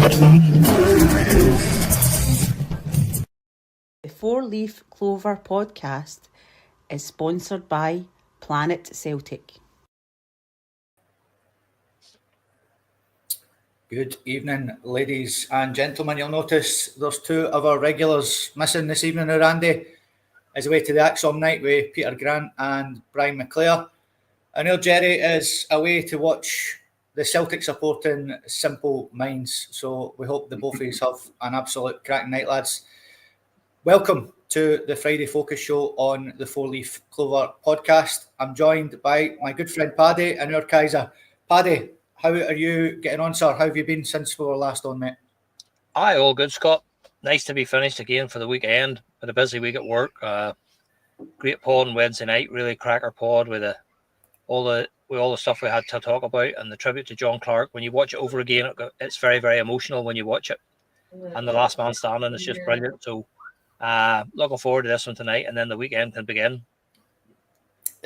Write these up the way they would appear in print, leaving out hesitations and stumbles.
The Four Leaf Clover podcast is sponsored by Planet Celtic. Good evening, ladies and gentlemen. You'll notice there's two of our regulars missing this evening. Randy is away to the Axom night with Peter Grant and Brian McClare. And Jerry is away to watch the Celtic supporting Simple Minds. So we hope the both of you have an absolute cracking night, lads. Welcome to the Friday Focus Show on the Four Leaf Clover podcast. I'm joined by my good friend Paddy and our Kaiser. Paddy, how are you getting on, sir? How have you been since we were last on, mate? Aye, all good, Scott. Nice to be finished again for the weekend. Had a busy week at work. Great pod on Wednesday night. Really cracker pod with all the stuff we had to talk about, and the tribute to John Clark. When you watch it over again, it's very, very emotional when you watch it. And the last man standing is just brilliant. So looking forward to this one tonight, and then the weekend can begin.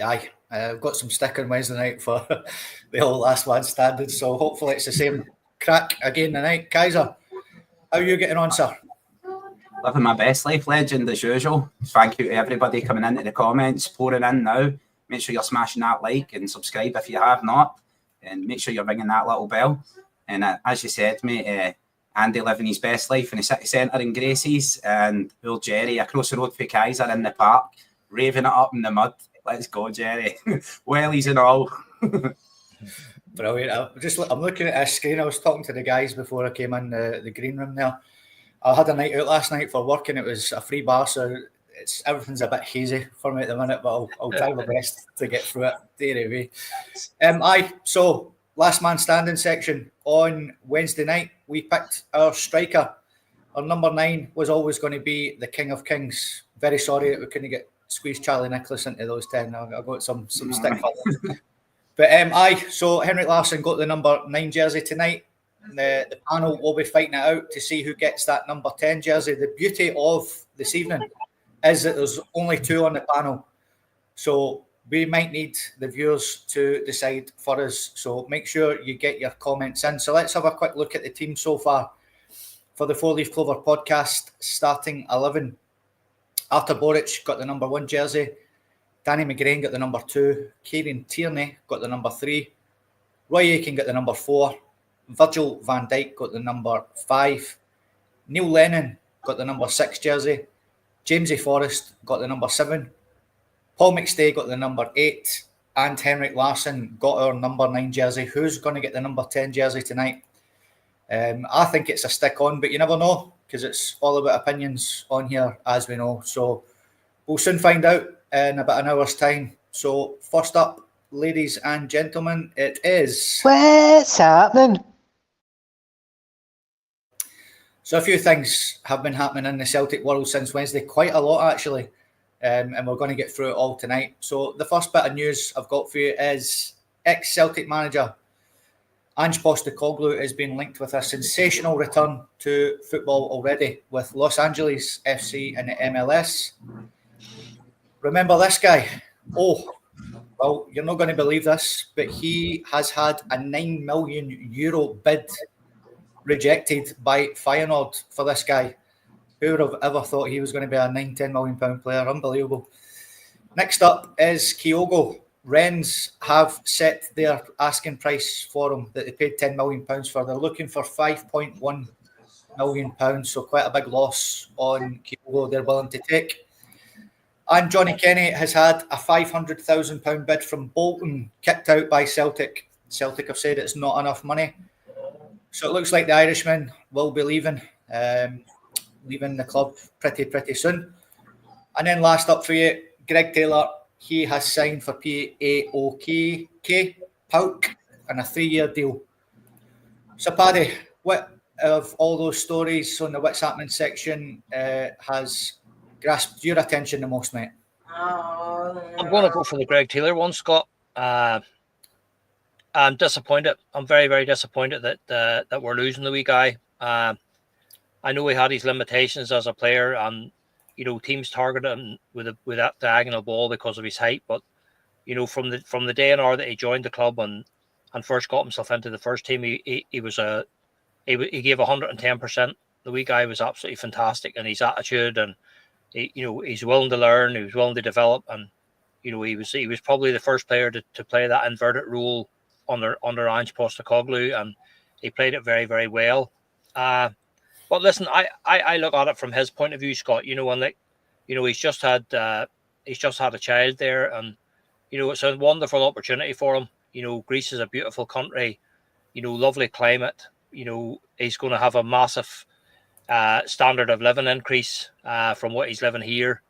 Aye, I've got some stick on Wednesday night for the whole last man standing, so hopefully it's the same crack again tonight. Kaiser, how are you getting on, sir? Living my best life, legend, as usual. Thank you to everybody coming into the comments, pouring in now. Make sure you're smashing that like and subscribe if you have not, and make sure you're ringing that little bell. And as you said, mate, Andy living his best life in the city centre in Gracie's, and old Jerry across the road for Kaiser in the park, raving it up in the mud. Let's go, Jerry. Wellies and all. Brilliant. I'm looking at this screen. I was talking to the guys before I came in the green room there. I had a night out last night for work, and it was a free bar, so everything's a bit hazy for me at the minute, but I'll try my best to get through it. Anyway. So last man standing section on Wednesday night, we picked our striker. Our number 9 was always going to be the King of Kings. Very sorry that we couldn't get squeeze Charlie Nicholas into those 10. I got some stick for them. But so Henrik Larsson got the number 9 jersey tonight. The panel will be fighting it out to see who gets that number 10 jersey. The beauty of this evening is that there's only 2 on the panel. So we might need the viewers to decide for us. So make sure you get your comments in. So let's have a quick look at the team so far for the Four Leaf Clover podcast starting 11. Artur Boric got the number 1 jersey. Danny McGrain got the number 2. Kieran Tierney got the number 3. Roy Aitken got the number 4. Virgil van Dijk got the number 5. Neil Lennon got the number 6 jersey. Jamesy Forrest got the number 7. Paul McStay got the number 8. And Henrik Larsson got our number 9 jersey. Who's going to get the number 10 jersey tonight? I think it's a stick on, but you never know, because it's all about opinions on here, as we know. So we'll soon find out in about an hour's time. So first up, ladies and gentlemen, it is... What's happening? So a few things have been happening in the Celtic world since Wednesday. Quite a lot, actually. And we're going to get through it all tonight. So the first bit of news I've got for you is ex-Celtic manager Ange Postecoglou has been linked with a sensational return to football already with Los Angeles FC in the MLS. Remember this guy? Oh, well, you're not going to believe this, but he has had a €9 million bid rejected by Feyenoord for this guy. Who would have ever thought he was going to be a £9-10 million player? Unbelievable. Next up is Kyogo. Rennes have set their asking price for him that they paid £10 million for. They're looking for £5.1 million, so quite a big loss on Kyogo they're willing to take. And Johnny Kenny has had a £500,000 bid from Bolton kicked out by Celtic. Celtic have said it's not enough money. So it looks like the Irishman will be leaving the club pretty soon. And then last up for you, Greg Taylor. He has signed for PAOK and a 3-year deal. So Paddy, what of all those stories on the What's Happening section has grasped your attention the most, mate? I'm going to go for the Greg Taylor one, Scott. I'm disappointed. I'm very, very disappointed that we're losing the wee guy. I know he had his limitations as a player, and teams targeted him with that diagonal ball because of his height. But from the day and hour that he joined the club and first got himself into the first team, he was a he gave 110%. The wee guy was absolutely fantastic, and his attitude, and he's willing to learn, he was willing to develop, and he was probably the first player to play that inverted role under Ange Postecoglou, and he played it very, very well. But listen, I look at it from his point of view, Scott. And he's just had a child there, and it's a wonderful opportunity for him. Greece is a beautiful country, lovely climate. He's going to have a massive standard of living increase from what he's living here.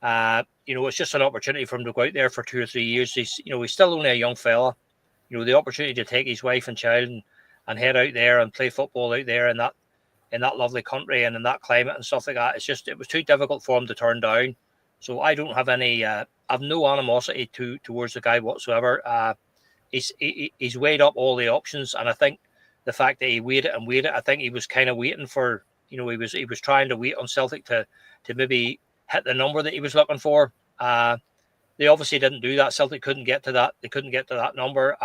It's just an opportunity for him to go out there for 2 or 3 years. He's still only a young fella. The opportunity to take his wife and child and head out there and play football out there in that lovely country and in that climate and stuff like that. It was too difficult for him to turn down. So I don't have any, I've no animosity towards the guy whatsoever. He's weighed up all the options, and I think the fact that he waited, I think he was kind of waiting for, he was trying to wait on Celtic to maybe hit the number that he was looking for. They obviously didn't do that. Celtic couldn't get to that. They couldn't get to that number.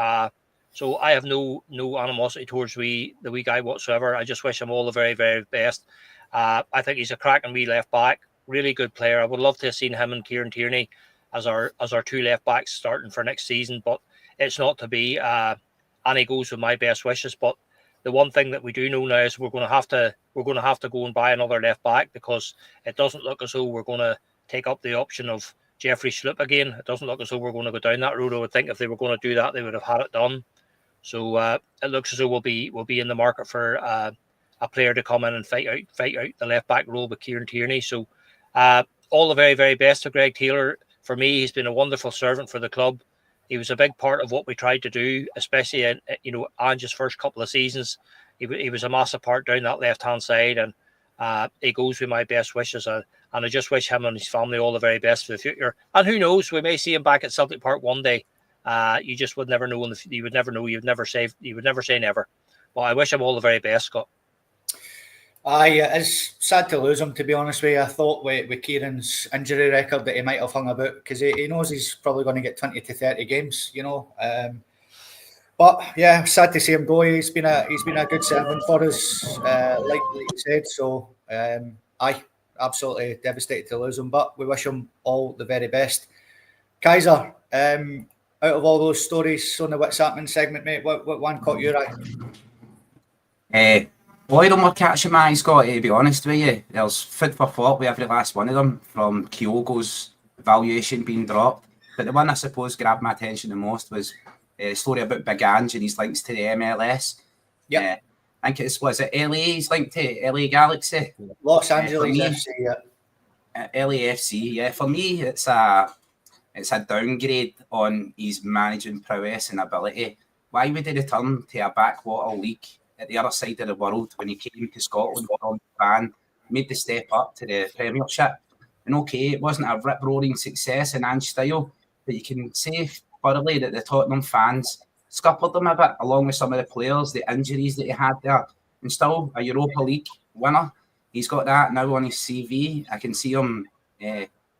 So I have no animosity towards the wee guy whatsoever. I just wish him all the very, very best. I think he's a cracking wee left back, really good player. I would love to have seen him and Kieran Tierney as our 2 left backs starting for next season, but it's not to be. And he goes with my best wishes. But the one thing that we do know now is we're going to have to go and buy another left back, because it doesn't look as though we're going to take up the option of Jeffrey Schlupp again. It doesn't look as though we're going to go down that road. I would think if they were going to do that, they would have had it done. So it looks as though we'll be in the market for a player to come in and fight out the left back role with Kieran Tierney. So all the very, very best to Greg Taylor. For me, he's been a wonderful servant for the club. He was a big part of what we tried to do, especially in Ange's first couple of seasons. He was a massive part down that left hand side, and he goes with my best wishes. And I just wish him and his family all the very best for the future. And who knows, we may see him back at Celtic Park one day. You just would never know. You would never know. You would never say never. But I wish him all the very best, Scott. It's sad to lose him, to be honest with you. I thought with Kieran's injury record that he might have hung about, because he knows he's probably going to get 20 to 30 games, But yeah, sad to see him go. He's been a good servant for us, like you said. So absolutely devastated to lose him, but we wish him all the very best. Kaiser, out of all those stories on the What's Happening segment, mate, what one caught your eye? All of them were catching my eye, Scott, to be honest with you. There's food for thought with every last one of them, from Kyogo's valuation being dropped. But the one I suppose grabbed my attention the most was a story about Big Ange and his links to the MLS. Yeah. I think was it LA he's linked to, LA Galaxy? Los Angeles FC, yeah. LAFC, yeah. For me, it's a downgrade on his managing prowess and ability. Why would he return to a backwater league at the other side of the world when he came to Scotland from Japan, made the step up to the Premiership? And okay, it wasn't a rip-roaring success in Ange style, but you can say thoroughly that the Tottenham fans scuppered him a bit, along with some of the players, the injuries that he had there. And still, a Europa League winner. He's got that now on his CV. I can see him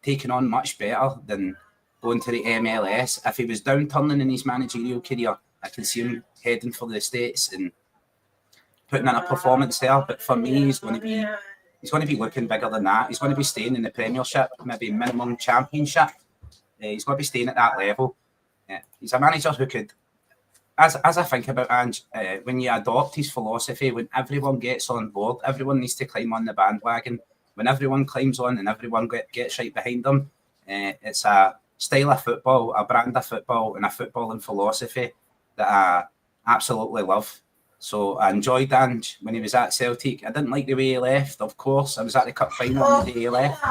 taking on much better than going to the MLS. If he was downturning in his managerial career, I can see him heading for the States and putting in a performance there. But for me, he's going to be looking bigger than that. He's going to be staying in the Premiership, maybe minimum Championship. He's going to be staying at that level. He's a manager who could, as I think about Ange, when you adopt his philosophy, when everyone gets on board, everyone needs to climb on the bandwagon. When everyone climbs on and everyone gets right behind them, it's a style of football, a brand of football, and a footballing philosophy that I absolutely love. So I enjoyed Ange when he was at Celtic. I didn't like the way he left, of course. I was at the cup final the day he left.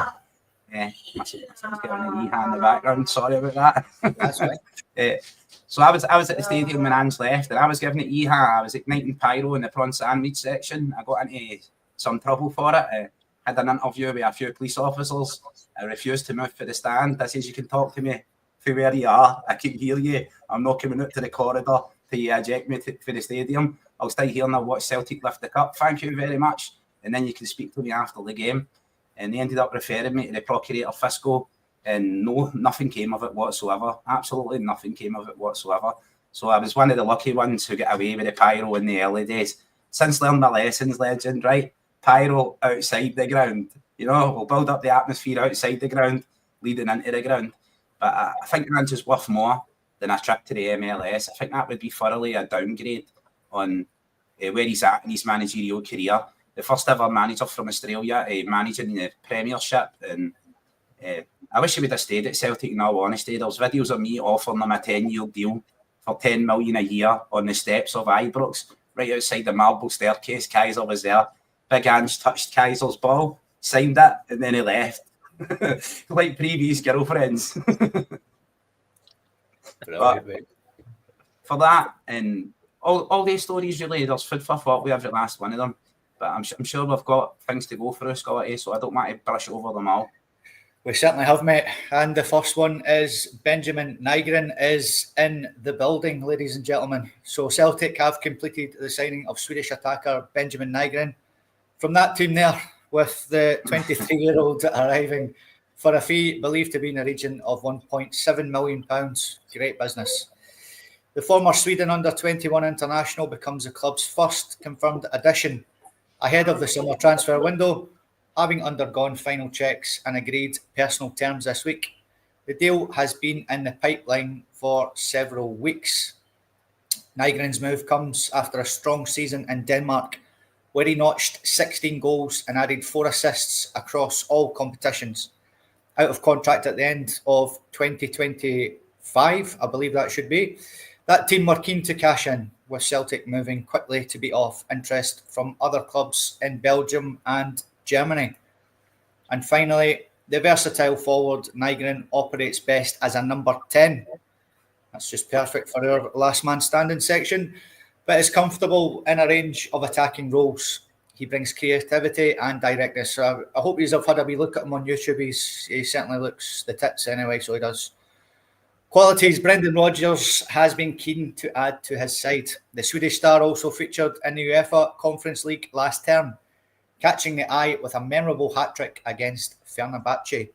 My son's getting an e-hand in the background. Sorry about that. That's right. So I was at the stadium when Ange left, and I was giving it e-hand. I was igniting pyro in the prawn sandwich section. I got into some trouble for it. Had an interview with a few police officers. I refused to move for the stand. I says, you can talk to me from where you are. I can hear you. I'm not coming out to the corridor to eject me for the stadium. I'll stay here and I'll watch Celtic lift the cup. Thank you very much. And then you can speak to me after the game. And they ended up referring me to the Procurator Fiscal, and nothing came of it whatsoever. Absolutely nothing came of it whatsoever. So I was one of the lucky ones who got away with the pyro in the early days. since learning my lessons, legend, right? Pyro outside the ground. You know, we'll build up the atmosphere outside the ground, leading into the ground. But I think that's just worth more than a trip to the MLS. I think that would be thoroughly a downgrade on where he's at in his managerial career. The first ever manager from Australia managing the Premiership. And I wish he would have stayed at Celtic, in all honesty. There's videos of me offering him a 10-year deal for $10 million a year on the steps of Ibrox, right outside the marble staircase. Kaiser was there. Big Ange touched Kaiser's ball, signed it, and then he left. Like previous girlfriends. For that, and all these stories, really, there's food for thought with every last one of them. But I'm sure we've got things to go through, Scotty, so I don't want to brush over them all. We certainly have, mate. And the first one is Benjamin Nygren is in the building, ladies and gentlemen. So Celtic have completed the signing of Swedish attacker Benjamin Nygren from that team there, with the 23-year-old arriving for a fee believed to be in the region of £1.7 million. Great business. The former Sweden under-21 international becomes the club's first confirmed addition ahead of the summer transfer window, having undergone final checks and agreed personal terms this week. The deal has been in the pipeline for several weeks. Nygren's move comes after a strong season in Denmark, where he notched 16 goals and added 4 assists across all competitions. Out of contract at the end of 2025, I believe that should be. That team were keen to cash in, with Celtic moving quickly to beat off interest from other clubs in Belgium and Germany. And finally, the versatile forward Nygren operates best as a number 10. That's just perfect for our last man standing section, but is comfortable in a range of attacking roles. He brings creativity and directness. So I hope you've had a wee look at him on YouTube. He certainly looks the tits anyway, so he does. Qualities Brendan Rodgers has been keen to add to his side. The Swedish star also featured in the UEFA Conference League last term, catching the eye with a memorable hat-trick against Fenerbahce,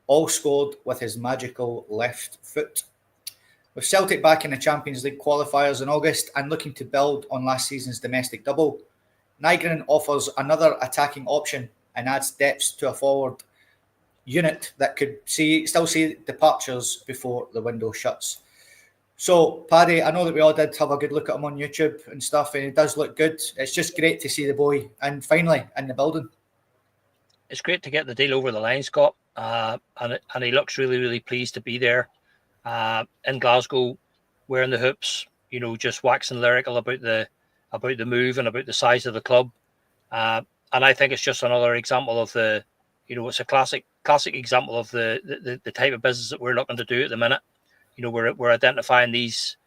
all scored with his magical left foot. With Celtic back in the Champions League qualifiers in August and looking to build on last season's domestic double, Nygren offers another attacking option and adds depth to a forward unit that could still see departures before the window shuts. So, Paddy, I know that we all did have a good look at him on YouTube and stuff, and he does look good. It's just great to see the boy, and finally, in the building. It's great to get the deal over the line, Scott, and he looks really, really pleased to be there in Glasgow, wearing the hoops, you know, just waxing lyrical about the move and about the size of the club. And I think it's just another example of the, you know, it's a classic example of the type of business that we're looking to do at the minute. You know, we're identifying these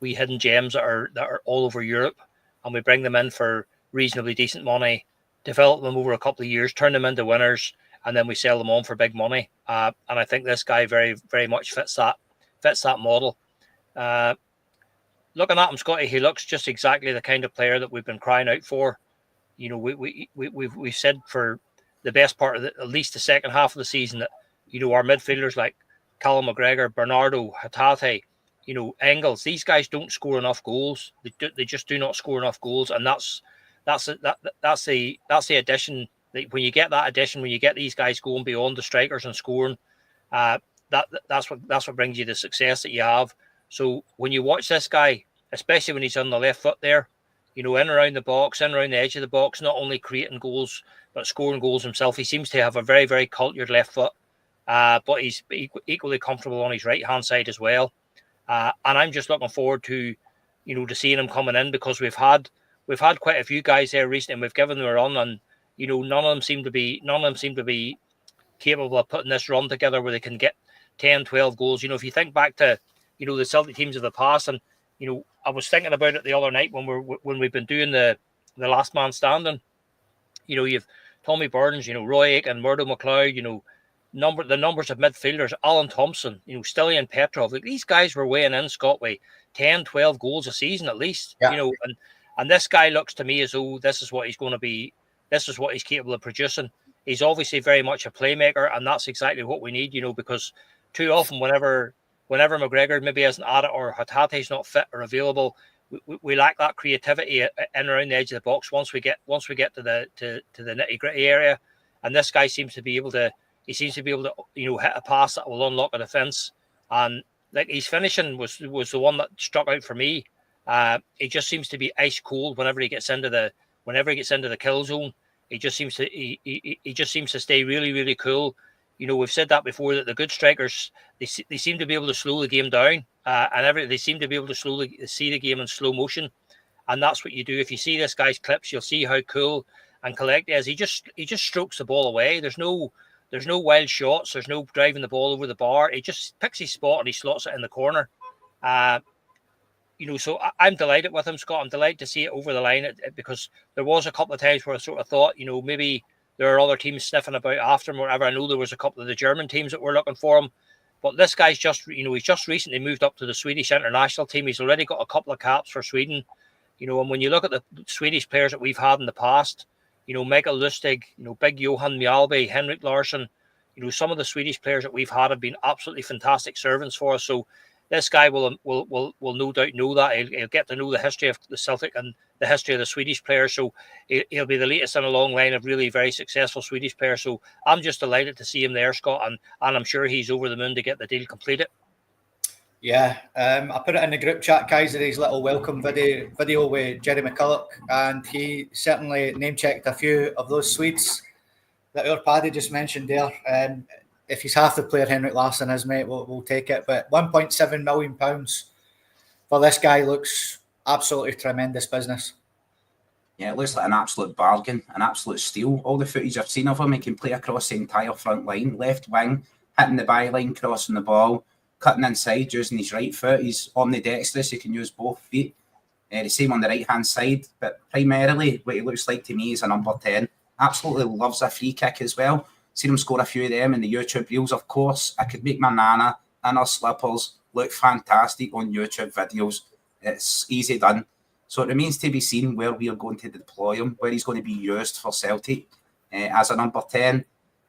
wee hidden gems that are all over Europe, and we bring them in for reasonably decent money, develop them over a couple of years, turn them into winners, and then we sell them on for big money. And I think this guy very, very much fits that model. Looking at him, Scotty, he looks just exactly the kind of player that we've been crying out for. You know, we've said for the best part of at least the second half of the season that, you know, our midfielders like Callum McGregor, Bernardo, Hatate, you know, Engels, these guys don't score enough goals. They just do not score enough goals, and that's the addition. When you get that addition, when you get these guys going beyond the strikers and scoring, that's what brings you the success that you have. So when you watch this guy, especially when he's on the left foot there, you know, in around the box, in around the edge of the box, not only creating goals but scoring goals himself. He seems to have a very, very cultured left foot, but he's equally comfortable on his right-hand side as well. And I'm just looking forward to, you know, to seeing him coming in, because we've had quite a few guys there recently, and we've given them a run, and you know, none of them seem to be capable of putting this run together where they can get 10, 12 goals. You know, if you think back to, you know, the Celtic teams of the past, and you know, I was thinking about it the other night when we've been doing the last man standing. You know, you've Tommy Burns, you know, Roy Aitken, Murdo McLeod, you know, the numbers of midfielders, Alan Thompson, you know, Stilian Petrov. Like, these guys were weighing in, Scott, with 10, 12 goals a season at least. Yeah. You know, and this guy looks to me as though this is what he's going to be. This is what he's capable of producing. He's obviously very much a playmaker, and that's exactly what we need, you know, because too often whenever McGregor maybe isn't at it or Hatate's not fit or available, we lack that creativity in and around the edge of the box once we get to the nitty gritty area. And this guy seems to be able to hit a pass that will unlock a defense. And like his finishing was the one that struck out for me. He just seems to be ice cold whenever he gets into the kill zone. He just seems to stay really, really cool. We've said that before, that the good strikers, they seem to be able to slow the game down, and they seem to be able to see the game in slow motion, and that's what you do. If you see this guy's clips, you'll see how cool and collect he is. He just strokes the ball away. There's no wild shots. There's no driving the ball over the bar. He just picks his spot and he slots it in the corner. So I'm delighted with him, Scott. I'm delighted to see it over the line because there was a couple of times where I sort of thought, maybe there are other teams sniffing about after him or whatever. I know there was a couple of the German teams that were looking for him, but this guy's he's just recently moved up to the Swedish international team. He's already got a couple of caps for Sweden, and when you look at the Swedish players that we've had in the past, Mikael Lustig, big Johan Mjällby, Henrik Larsson, some of the Swedish players that we've had have been absolutely fantastic servants for us. So this guy will no doubt know that. He'll get to know the history of the Celtic and the history of the Swedish players. So he'll be the latest in a long line of really very successful Swedish players. So I'm just delighted to see him there, Scott, and I'm sure he's over the moon to get the deal completed. Yeah, I put it in the group chat, guys, of his little welcome video with Jerry McCulloch, and he certainly name-checked a few of those Swedes that our Paddy just mentioned there. If he's half the player Henrik Larsson is, mate, we'll take it. But £1.7 million for this guy looks absolutely tremendous business. Yeah, it looks like an absolute bargain, an absolute steal. All the footage I've seen of him, he can play across the entire front line, left wing, hitting the byline, crossing the ball, cutting inside, using his right foot. He's omnidextrous, he can use both feet. The same on the right-hand side, but primarily what he looks like to me is a number 10. Absolutely loves a free kick as well. Seen him score a few of them in the YouTube reels, of course. I could make my nana and her slippers look fantastic on YouTube videos. It's easy done. So it remains to be seen where we are going to deploy him, where he's going to be used for Celtic as a number 10.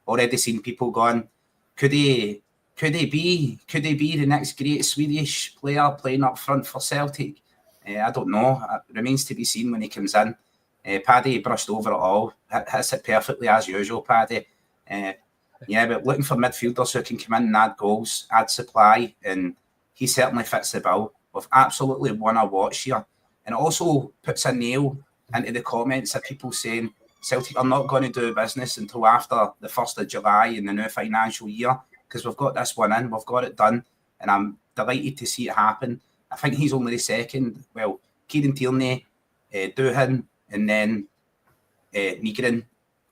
Already seen people going, could he be the next great Swedish player playing up front for Celtic? I don't know. It remains to be seen when he comes in. Paddy brushed over it all. Hits it perfectly as usual, Paddy. But looking for midfielders who can come in and add goals, add supply, and he certainly fits the bill. We've absolutely won a watch here. And it also puts a nail into the comments of people saying Celtic are not going to do business until after the 1st of July in the new financial year, because we've got this one in, we've got it done, and I'm delighted to see it happen. I think he's only the second. Well, Kieran Tierney, Doohan, and then Nygren.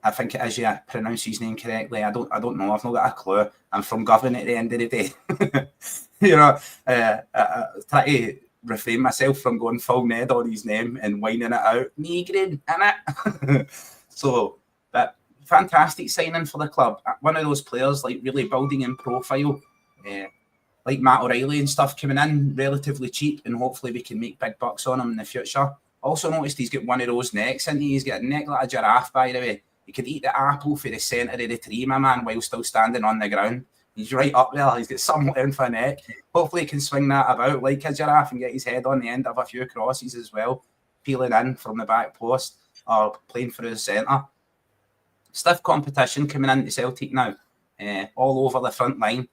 I think it is, yeah, pronounce his name correctly. I don't know. I've not got a clue. I'm from Govan at the end of the day. I try to refrain myself from going full Ned on his name and whining it out. Nygren, innit? So, but fantastic signing for the club. One of those players, like, really building in profile, like Matt O'Reilly and stuff, coming in relatively cheap, and hopefully we can make big bucks on him in the future. Also noticed he's got one of those necks, and he's got a neck like a giraffe, by the way. He could eat the apple for the centre of the tree, my man, while still standing on the ground. He's right up there. He's got some length for a neck. Hopefully he can swing that about like a giraffe and get his head on the end of a few crosses as well, peeling in from the back post or playing through the centre. Stiff competition coming into Celtic now, all over the front line.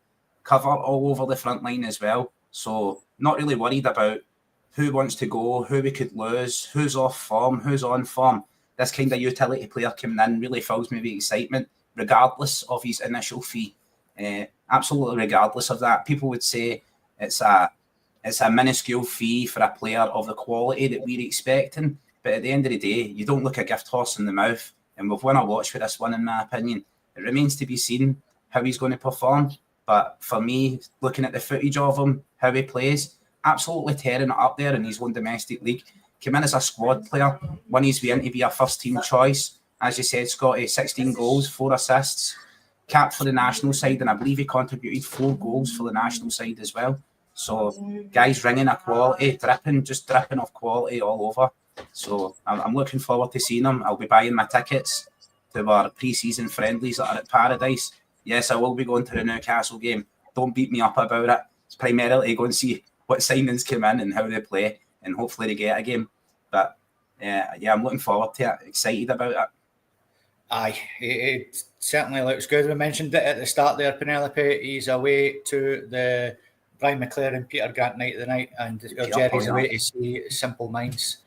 Cover all over the front line as well. So not really worried about who wants to go, who we could lose, who's off form, who's on form. This kind of utility player coming in really fills me with excitement, regardless of his initial fee. Absolutely regardless of that. People would say it's a minuscule fee for a player of the quality that we're expecting. But at the end of the day, you don't look a gift horse in the mouth. And we've won a watch for this one, in my opinion. It remains to be seen how he's going to perform. But for me, looking at the footage of him, how he plays, absolutely tearing it up there in his own domestic league. Came in as a squad player, won his way in to be a first-team choice. As you said, Scotty, 16 goals, 4 assists, capped for the national side, and I believe he contributed 4 goals for the national side as well. So, guys ringing a quality, dripping off quality all over. So, I'm looking forward to seeing him. I'll be buying my tickets to our pre-season friendlies that are at Paradise. Yes, I will be going to the Newcastle game. Don't beat me up about it. It's primarily to go and see what signings come in and how they play. and hopefully they get a game. But yeah, I'm looking forward to it, excited about it. Aye, it certainly looks good. We mentioned it at the start there, Penelope. He's away to the Brian McLaren, Peter Grant night of the night, and Jerry's away to see Simple Minds.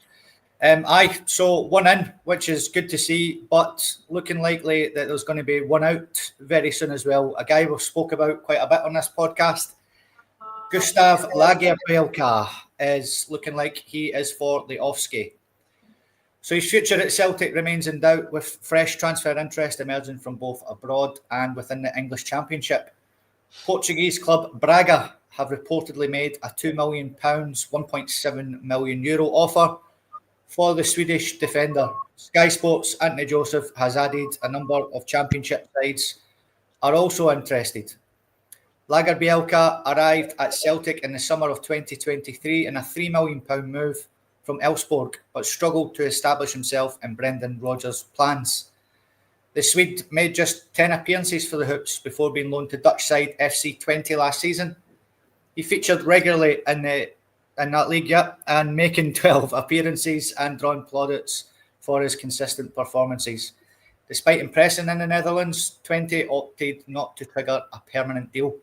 Aye, so one in, which is good to see, but looking likely that there's going to be one out very soon as well. A guy we've spoke about quite a bit on this podcast, Gustav Lagerbielke, is looking like he is for the Offski. So his future at Celtic remains in doubt, with fresh transfer interest emerging from both abroad and within the English Championship. Portuguese club Braga have reportedly made a £2 million, €1.7 million offer for the Swedish defender. Sky Sports' Anthony Joseph has added a number of Championship sides are also interested. Lagerbielke arrived at Celtic in the summer of 2023 in a £3 million move from Elfsborg, but struggled to establish himself in Brendan Rodgers' plans. The Swede made just 10 appearances for the Hoops before being loaned to Dutch side FC Twente last season. He featured regularly in that league, and making 12 appearances and drawing plaudits for his consistent performances. Despite impressing in the Netherlands, Twente opted not to trigger a permanent deal.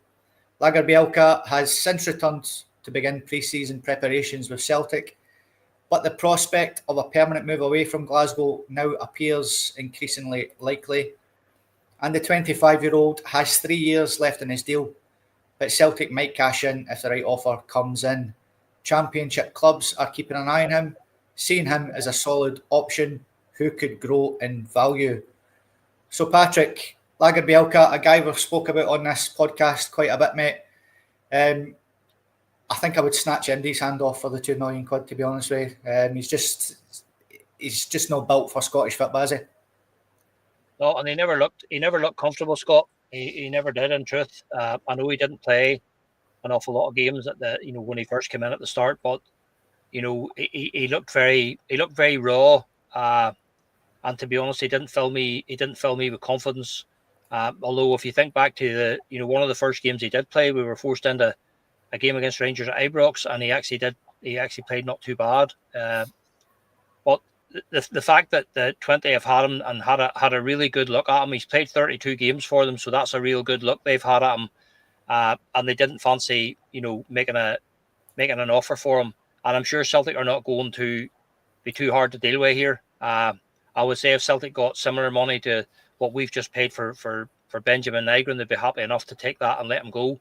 Lagerbielke has since returned to begin pre-season preparations with Celtic, but the prospect of a permanent move away from Glasgow now appears increasingly likely. And the 25-year-old has 3 years left in his deal, but Celtic might cash in if the right offer comes in. Championship clubs are keeping an eye on him, seeing him as a solid option who could grow in value. So Patrick, Lagerbielke, a guy we've spoke about on this podcast quite a bit, mate. I think I would snatch Indy's hand off for the £2 million, to be honest with you. He's just not built for Scottish football, is he? No, and he never looked comfortable, Scott. He never did, in truth. I know he didn't play an awful lot of games at the when he first came in at the start, but he looked very raw. And to be honest, he didn't fill me with confidence. Although if you think back to the one of the first games he did play, we were forced into a game against Rangers at Ibrox, and he actually played not too bad. But the fact that the Twente have had him and had a really good look at him, he's played 32 games for them, so that's a real good look they've had at him. And they didn't fancy, making an offer for him. And I'm sure Celtic are not going to be too hard to deal with here. I would say if Celtic got similar money to what we've just paid for Benjamin Nygren, they'd be happy enough to take that and let him go.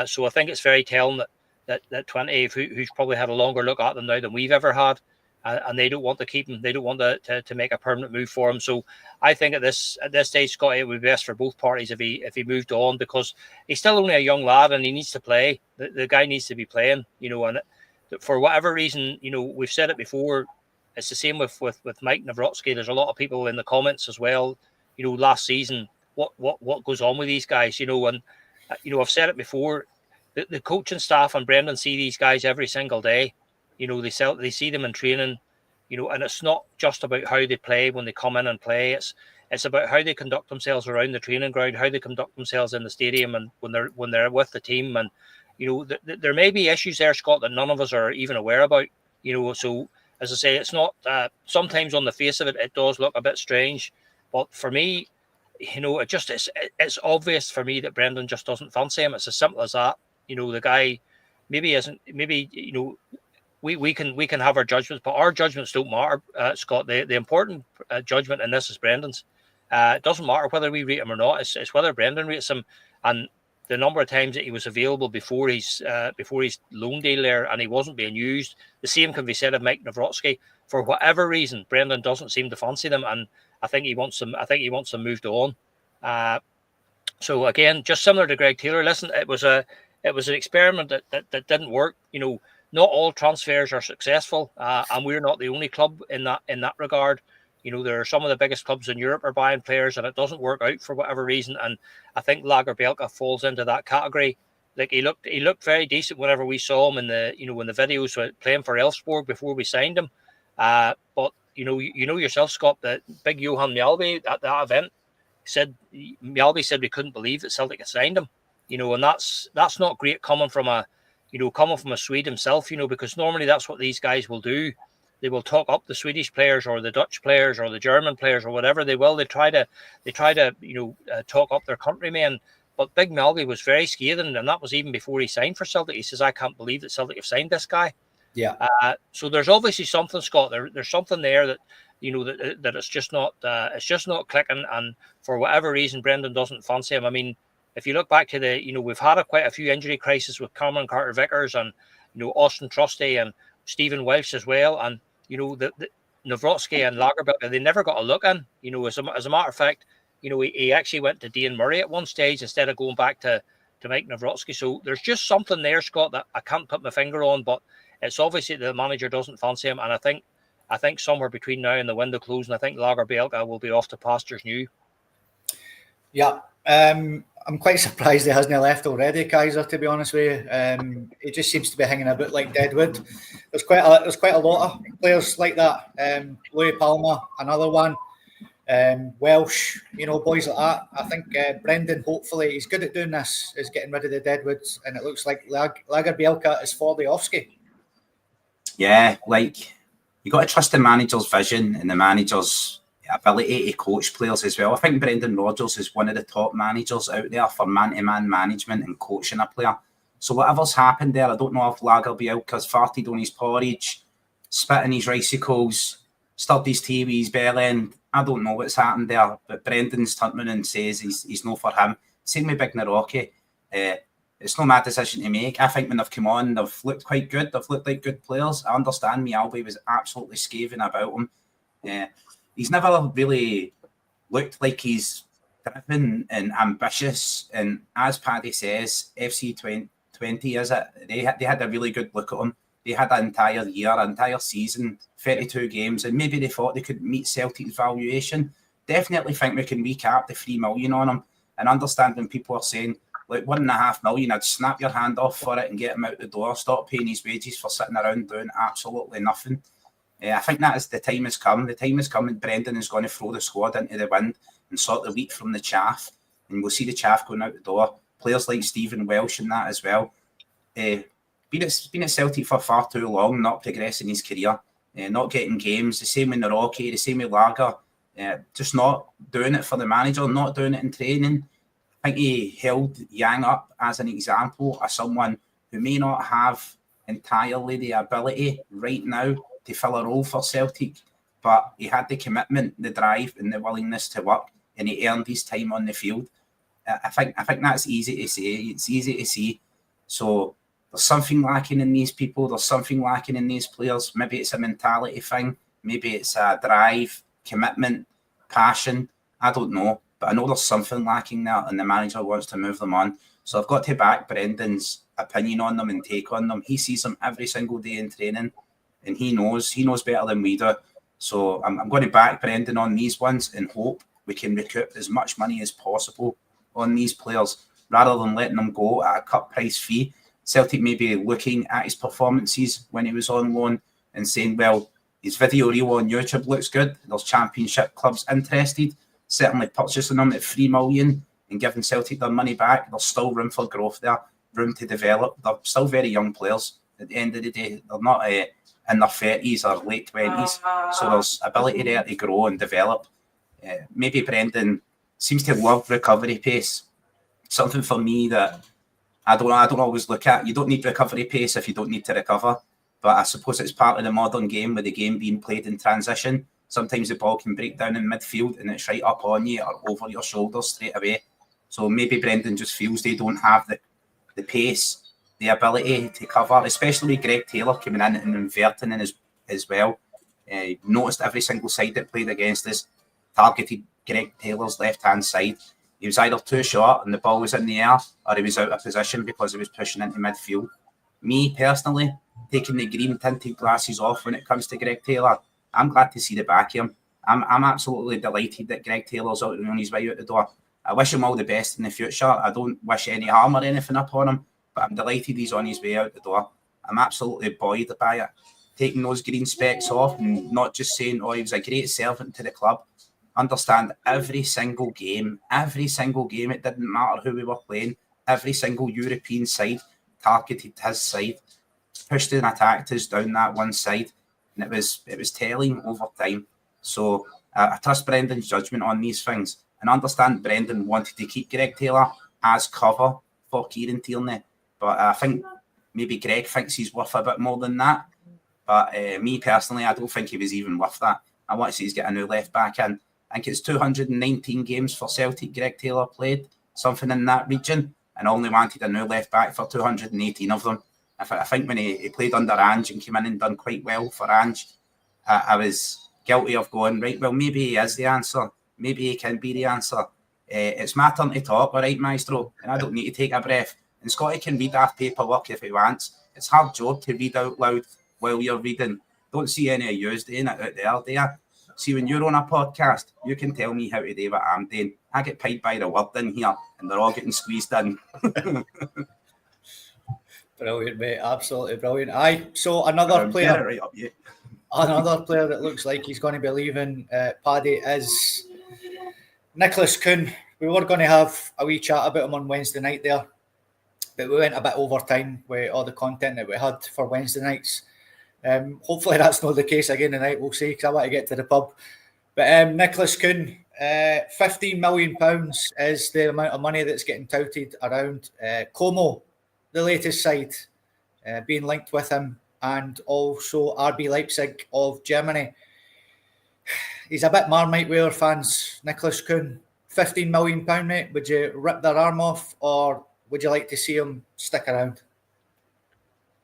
So I think it's very telling that Twente, who's probably had a longer look at them now than we've ever had, and they don't want to keep him. They don't want to make a permanent move for him. So I think at this stage, Scott, it would be best for both parties if he moved on, because he's still only a young lad and he needs to play. The guy needs to be playing, and for whatever reason, we've said it before. It's the same with Mike Nawrocki. There's a lot of people in the comments as well. Last season, what goes on with these guys? And I've said it before. The coaching staff and Brendan see these guys every single day. They see them in training, and it's not just about how they play when they come in and play. It's about how they conduct themselves around the training ground, how they conduct themselves in the stadium, and when they're with the team. And there may be issues there, Scott, that none of us are even aware about. So as I say, it's not. Sometimes on the face of it, it does look a bit strange, but for me, it's obvious for me that Brendan just doesn't fancy him. It's as simple as that. The guy maybe isn't. Maybe we can have our judgments, but our judgments don't matter, Scott. The important judgment in this is Brendan's. It doesn't matter whether we rate him or not. It's whether Brendan rates him, and the number of times that he was available before his loan deal there, and he wasn't being used. The same can be said of Mike Nawrocki. For whatever reason, Brendan doesn't seem to fancy them, and I think he wants them moved on. So again, just similar to Greg Taylor. Listen, it was an experiment that didn't work. Not all transfers are successful, and we're not the only club in that regard. There are some of the biggest clubs in Europe are buying players, and it doesn't work out for whatever reason. And I think Lagerbielke falls into that category. Like he looked very decent whenever we saw him in the videos playing for Elfsborg before we signed him. But yourself, Scott, that big Johan Mjalby at that event Mjalby said we couldn't believe that Celtic had signed him. And that's not great coming from a coming from a Swede himself, because normally that's what these guys will do. They will talk up the Swedish players or the Dutch players or the German players or whatever they will. They try to talk up their countrymen. But Big Melby was very scathing, and that was even before he signed for Celtic. He says, "I can't believe that Celtic have signed this guy." Yeah. So there's obviously something, Scott. There's something there that that it's just not clicking, and for whatever reason, Brendan doesn't fancy him. I mean, if you look back to we've had quite a few injury crises with Cameron Carter-Vickers and Austin Trusty and Stephen Welsh as well, and the Nawrocki and Lagerbielke, they never got a look in. As a matter of fact, he actually went to Dean Murray at one stage instead of going back to Mike Nawrocki. So there's just something there, Scott, that I can't put my finger on, but it's obviously the manager doesn't fancy him, and I think somewhere between now and the window closing, I think Lagerbielke will be off to pastures new. Yeah, I'm quite surprised he hasn't left already, Kaiser, to be honest with you. He just seems to be hanging a bit like deadwood. There's quite a lot of players like that. Louis Palmer, another one. Welsh, boys like that. I think Brendan, hopefully, he's good at doing this, is getting rid of the deadwoods, and it looks like Lagerbielke is for the Offski. Yeah, you got to trust the manager's vision and the manager's ability to coach players as well. I think Brendan Rodgers is one of the top managers out there for man-to-man management and coaching a player. So whatever's happened there, I don't know if Lagerbielke's farted on his porridge, spit in his ricicles, stirred his tea with his bell end. I don't know what's happened there, but Brendan's turned and says he's no for him. Same with Big Nawrocki. It's not my decision to make. I think when they've come on, they've looked quite good. They've looked like good players. I understand Mjällby was absolutely scathing about him. He's never really looked like he's driven and ambitious. And as Paddy says, FC 2020, is it? They had a really good look at him. They had an entire year, an entire season, 32 games, and maybe they thought they could meet Celtic's valuation. Definitely think we can recap the 3 million on him, and understand when people are saying, like, 1.5 million, I'd snap your hand off for it and get him out the door. Stop paying his wages for sitting around doing absolutely nothing. I think that is the time has come. The time has come, and Brendan is going to throw the squad into the wind and sort the wheat from the chaff. And we'll see the chaff going out the door. Players like Stephen Welsh and that as well. Been at Celtic for far too long, not progressing his career, not getting games. The same with Nawrocki, the same with Lager. Just not doing it for the manager, not doing it in training. I think he held Yang up as an example of someone who may not have entirely the ability right now to fill a role for Celtic, but he had the commitment, the drive, and the willingness to work, and he earned his time on the field. I think that's easy to say. It's easy to see. So there's something lacking in these people. There's something lacking in these players. Maybe it's a mentality thing. Maybe it's a drive, commitment, passion. I don't know. But I know there's something lacking there, and the manager wants to move them on. So I've got to back Brendan's opinion on them and take on them. He sees them every single day in training, and he knows better than we do. So I'm going to back Brendan on these ones and hope we can recoup as much money as possible on these players rather than letting them go at a cut price fee. Celtic may be looking at his performances when he was on loan and saying, well, his video reel on YouTube looks good. There's championship clubs interested. Certainly purchasing them at 3 million and giving Celtic their money back. There's still room for growth there, room to develop. They're still very young players. At the end of the day, they're not in their 30s or late 20s. So there's ability there to grow and develop. Maybe Brendan seems to love recovery pace. Something for me that I don't always look at. You don't need recovery pace if you don't need to recover. But I suppose it's part of the modern game, with the game being played in transition. Sometimes the ball can break down in midfield and it's right up on you or over your shoulders straight away. So maybe Brendan just feels they don't have the pace, the ability to cover, especially Greg Taylor coming in and inverting in as well. Noticed every single side that played against us targeted Greg Taylor's left-hand side. He was either too short and the ball was in the air, or he was out of position because he was pushing into midfield. Me, personally, taking the green-tinted glasses off when it comes to Greg Taylor, I'm glad to see the back of him. I'm absolutely delighted that Greg Taylor's out on his way out the door. I wish him all the best in the future. I don't wish any harm or anything upon him, but I'm delighted he's on his way out the door. I'm absolutely buoyed by it. Taking those green specs off and not just saying, oh, he was a great servant to the club. Understand every single game, it didn't matter who we were playing, every single European side, targeted his side, pushed and attacked us down that one side, and it was telling over time. So I trust Brendan's judgment on these things, and understand Brendan wanted to keep Greg Taylor as cover for Kieran Tierney, but I think maybe Greg thinks he's worth a bit more than that. But me personally, I don't think he was even worth that. I want to see he's get a new left back in. I think it's 219 games for Celtic Greg Taylor played, something in that region, and only wanted a new left back for 218 of them. I think when he played under Ange and came in and done quite well for Ange, I was guilty of going, right, well, maybe he is the answer. Maybe he can be the answer. It's my turn to talk, all right, Maestro, and I don't need to take a breath. And Scotty can read our paperwork if he wants. It's a hard job to read out loud while you're reading. Don't see any of yous doing it out there, do you? See, when you're on a podcast, you can tell me how to do what I'm doing. I get paid by the word in here, and they're all getting squeezed in. Brilliant, mate. Absolutely brilliant. Aye. So another player, right up you. Another player that looks like he's going to be leaving, Paddy, is Nicholas Kuhn. We were going to have a wee chat about him on Wednesday night there, but we went a bit over time with all the content that we had for Wednesday nights. Hopefully that's not the case again tonight. We'll see, because I want to get to the pub. But Nicholas Kuhn, £15 million is the amount of money that's getting touted around. Como, the latest side, being linked with him, and also RB Leipzig of Germany. He's a bit Marmite with our fans, Nicholas Kuhn. £15 million, mate. Would you rip their arm off, or would you like to see him stick around?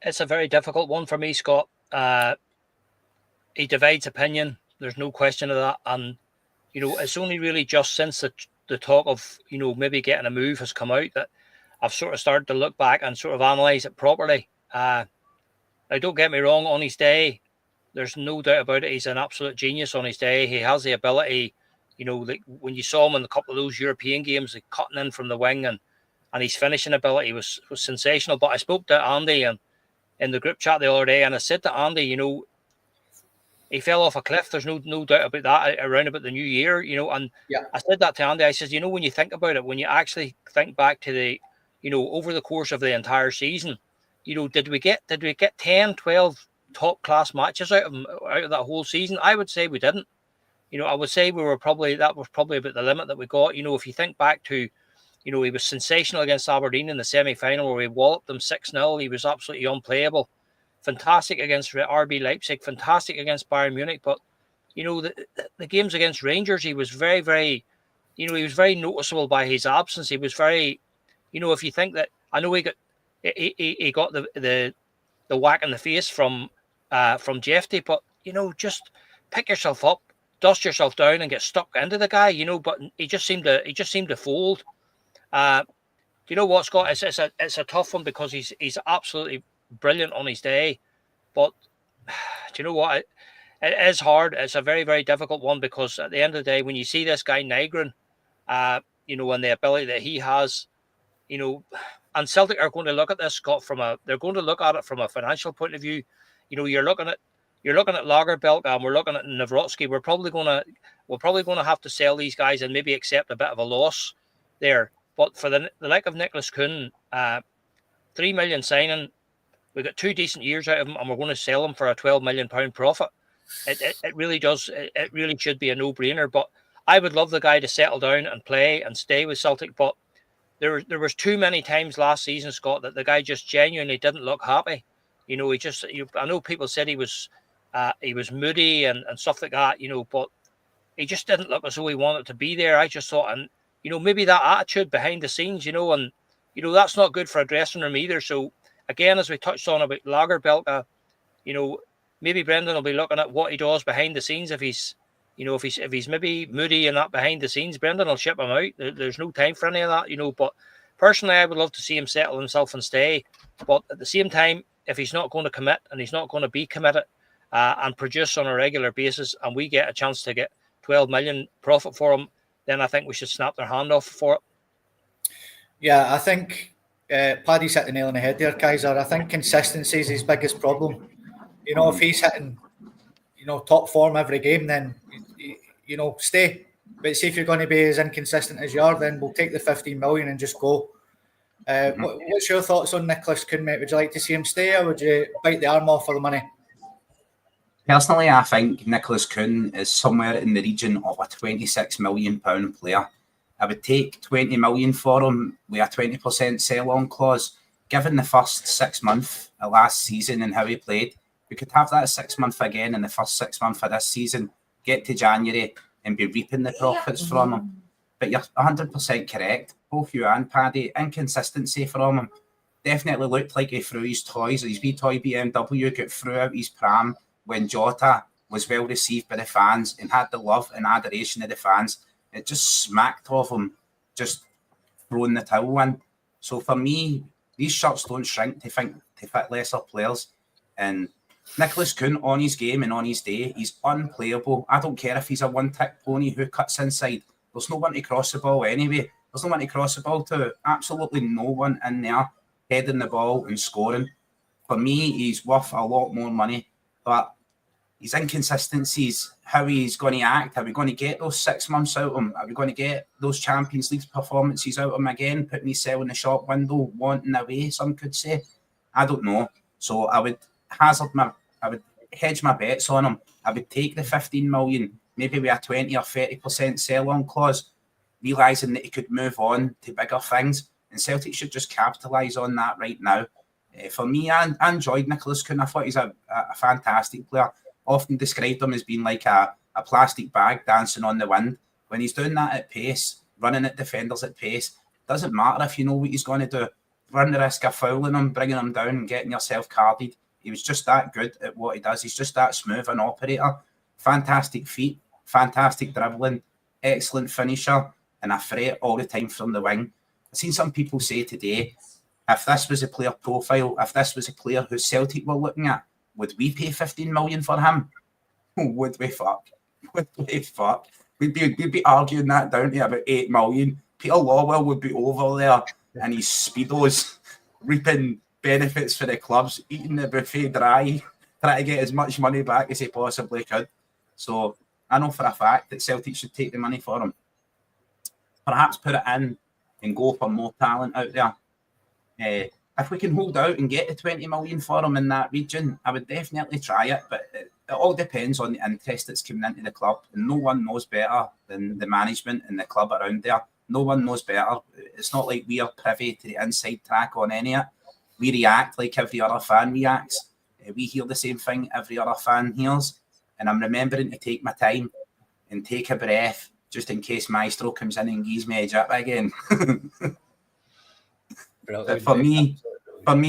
It's a very difficult one for me, Scott. He divides opinion. There's no question of that. And, you know, it's only really just since the talk of, you know, maybe getting a move has come out that I've sort of started to look back and sort of analyse it properly. Now, don't get me wrong, on his day, there's no doubt about it, he's an absolute genius on his day. He has the ability, you know, like when you saw him in a couple of those European games, like cutting in from the wing, and his finishing ability was sensational. But I spoke to Andy and in the group chat the other day, and I said to Andy, you know, he fell off a cliff. There's no doubt about that around about the new year, you know. And yeah, I said that to Andy. I said, you know, when you think about it, when you actually think back to the, you know, over the course of the entire season, you know, did we get 10, 12 top class matches out of that whole season? I would say we didn't. You know, I would say that was probably about the limit that we got. You know, if you think back to, you know, he was sensational against Aberdeen in the semi-final where we walloped them 6-0. He was absolutely unplayable. Fantastic against RB Leipzig. Fantastic against Bayern Munich. But, you know, the games against Rangers, he was very, very, you know, he was very noticeable by his absence. He was very, you know, if you think that, I know he got the whack in the face from Jeffy, but, you know, just pick yourself up, dust yourself down, and get stuck into the guy, you know. But he just seemed to fold. Do you know what, Scott? It's a tough one because he's absolutely brilliant on his day, but do you know what? It is hard. It's a very, very difficult one because at the end of the day, when you see this guy Nygren, you know, and the ability that he has, you know, and Celtic are going to look at this, Scott, they're going to look at it from a financial point of view. You know, you're looking at Lagerbielke, and we're looking at Nawrocki. We're probably going to have to sell these guys and maybe accept a bit of a loss there. But for the like of Nicholas Kuhn, 3 million signing, we got 2 decent years out of him, and we're going to sell him for a £12 million profit. It really does. It really should be a no-brainer. But I would love the guy to settle down and play and stay with Celtic. But there was too many times last season, Scott, that the guy just genuinely didn't look happy. You know, I know people said he was moody and stuff like that, you know, but he just didn't look as though he wanted to be there. I just thought, and, you know, maybe that attitude behind the scenes, you know, and, you know, that's not good for a dressing room either. So, again, as we touched on about Lagerbielke, you know, maybe Brendan will be looking at what he does behind the scenes. If he's maybe moody and that behind the scenes, Brendan will ship him out. There's no time for any of that, you know. But personally, I would love to see him settle himself and stay. But at the same time, if he's not going to commit and he's not going to be committed and produce on a regular basis, and we get a chance to get 12 million profit for him, then I think we should snap their hand off for it. Yeah, I think Paddy's hit the nail on the head there, Kaiser. I think consistency is his biggest problem. You know, if he's hitting, you know, top form every game, then, you know, stay. But see, if you're going to be as inconsistent as you are, then we'll take the 15 million and just go. What's your thoughts on Nicholas Kuhn, mate? Would you like to see him stay, or would you bite the arm off for the money? Personally, I think Nicholas Kuhn is somewhere in the region of a £26 million player. I would take 20 million for him with a 20% sell-on clause. Given the first 6 months of last season and how he played, we could have that 6 month again in the first 6 months of this season, get to January and be reaping the profits from him. But you're 100% correct, both you and Paddy. Inconsistency from him. Definitely looked like he threw his toys, his wee toy BMW, got threw out his pram when Jota was well received by the fans and had the love and adoration of the fans. It just smacked of him, just throwing the towel in. So for me, these shirts don't shrink to fit lesser players. And Nicholas Kuhn, on his game and on his day, he's unplayable. I don't care if he's a one-tick pony who cuts inside. There's no one to cross the ball anyway. There's no one to cross the ball to. Absolutely no one in there heading the ball and scoring. For me, he's worth a lot more money. But his inconsistencies, how he's going to act, are we going to get those 6 months out of him? Are we going to get those Champions League performances out of him again, putting his sell in the shop window, wanting away, some could say? I don't know. So I would hedge my bets on him. I would take the 15 million, maybe with a 20 or 30% sell-on clause, realising that he could move on to bigger things. And Celtic should just capitalise on that right now. For me, I enjoyed Nicholas Kuhn. I thought he's a fantastic player. Often described him as being like a plastic bag dancing on the wind. When he's doing that at pace, running at defenders at pace, doesn't matter if you know what he's going to do. Run the risk of fouling him, bringing him down and getting yourself carded. He was just that good at what he does. He's just that smooth an operator. Fantastic feet, fantastic dribbling, excellent finisher, and a threat all the time from the wing. I've seen some people say today, if this was a player profile, if this was a player who Celtic were looking at, would we pay 15 million for him? Would we fuck? Would we fuck? We'd be arguing that down to about 8 million. Peter Lawwell would be over there and his speedos reaping benefits for the clubs, eating the buffet dry, trying to get as much money back as he possibly could. So I know for a fact that Celtic should take the money for him. Perhaps put it in and go for more talent out there. If we can hold out and get the 20 million for him in that region, I would definitely try it. But it all depends on the interest that's coming into the club. And no one knows better than the management and the club around there. No one knows better. It's not like we are privy to the inside track on any of it. We react like every other fan reacts. We hear the same thing every other fan hears. And I'm remembering to take my time and take a breath just in case Maestro comes in and gives me a jip again. But for me,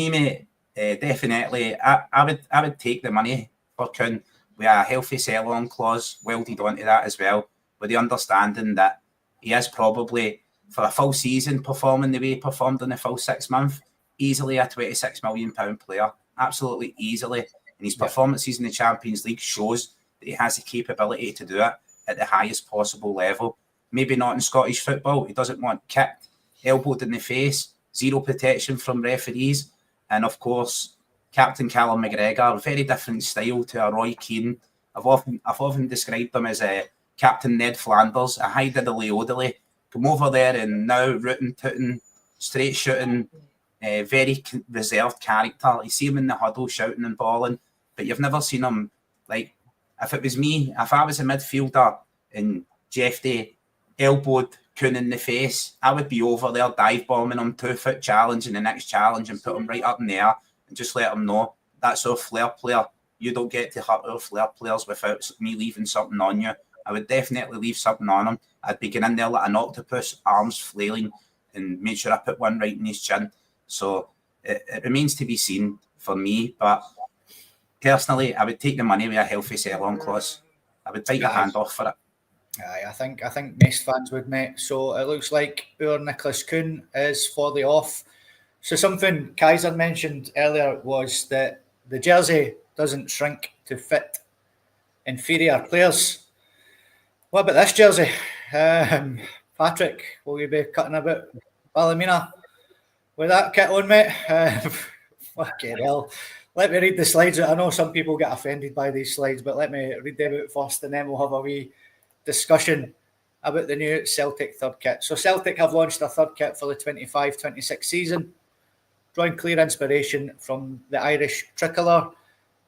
mate, definitely, I would take the money for Kuhn with a healthy sell-on clause welded onto that as well, with the understanding that he is probably, for a full season, performing the way he performed in the full 6 months, easily a £26 million player, absolutely easily. And his performances in the Champions League shows that he has the capability to do it at the highest possible level. Maybe not in Scottish football. He doesn't want kicked, elbowed in the face, zero protection from referees, and of course, Captain Callum McGregor, very different style to a Roy Keane. I've often described him as a Captain Ned Flanders, a high diddly odily, come over there and now rooting, tooting, straight shooting, very reserved character. You see him in the huddle shouting and bawling, but you've never seen him like, if it was me, if I was a midfielder and Jeff Day elbowed Kuhn in the face, I would be over there dive bombing him, 2 foot challenge and the next challenge and put him right up in the air and just let him know that's our flair player. You don't get to hurt our flair players without me leaving something on you. I would definitely leave something on him. I'd be getting in there like an octopus, arms flailing, and make sure I put one right in his chin. So it remains to be seen for me, but personally, I would take the money with a healthy sell-on clause. I would bite your hand off for it. I think most fans would, mate. So it looks like our Nicholas Kuhn is for the off. So something Kaiser mentioned earlier was that the jersey doesn't shrink to fit inferior players. What about this jersey? Patrick, will you be cutting a bit Ballymena with that kit on, mate? Fucking hell. Let me read the slides. I know some people get offended by these slides, but let me read them out first and then we'll have a wee discussion. about the new Celtic third kit. So Celtic have launched their third kit for the 25-26 season, drawing clear inspiration from the Irish tricolour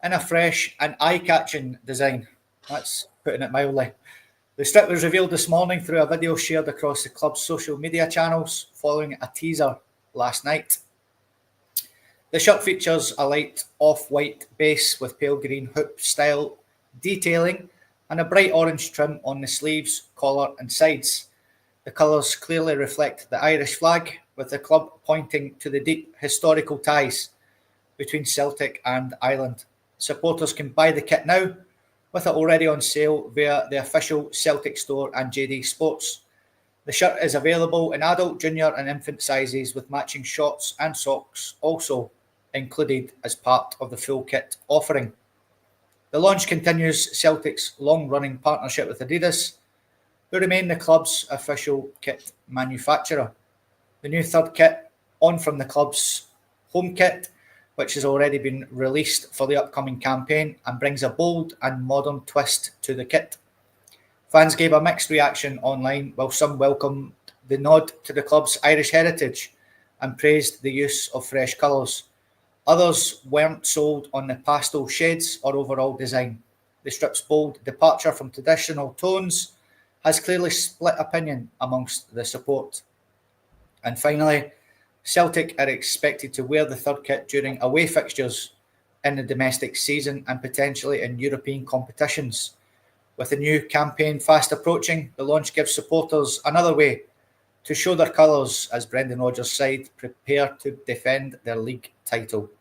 in a fresh and eye-catching design. That's putting it mildly. The strip was revealed this morning through a video shared across the club's social media channels following a teaser last night. The shirt features a light off-white base with pale green hoop-style detailing and a bright orange trim on the sleeves, collar and sides. The colours clearly reflect the Irish flag, with the club pointing to the deep historical ties between Celtic and Ireland. Supporters can buy the kit now, with it already on sale via the official Celtic store and JD Sports. The shirt is available in adult, junior and infant sizes, with matching shorts and socks also included as part of the full kit offering. The launch continues Celtic's long-running partnership with Adidas, who remain the club's official kit manufacturer. The new third kit, on from the club's home kit, which has already been released for the upcoming campaign, and brings a bold and modern twist to the kit. Fans gave a mixed reaction online, while some welcomed the nod to the club's Irish heritage and praised the use of fresh colours. Others weren't sold on the pastel shades or overall design. The strip's bold departure from traditional tones has clearly split opinion amongst the support. And finally, Celtic are expected to wear the third kit during away fixtures in the domestic season and potentially in European competitions. With the new campaign fast approaching, the launch gives supporters another way to show their colours as Brendan Rodgers' side prepare to defend their league title.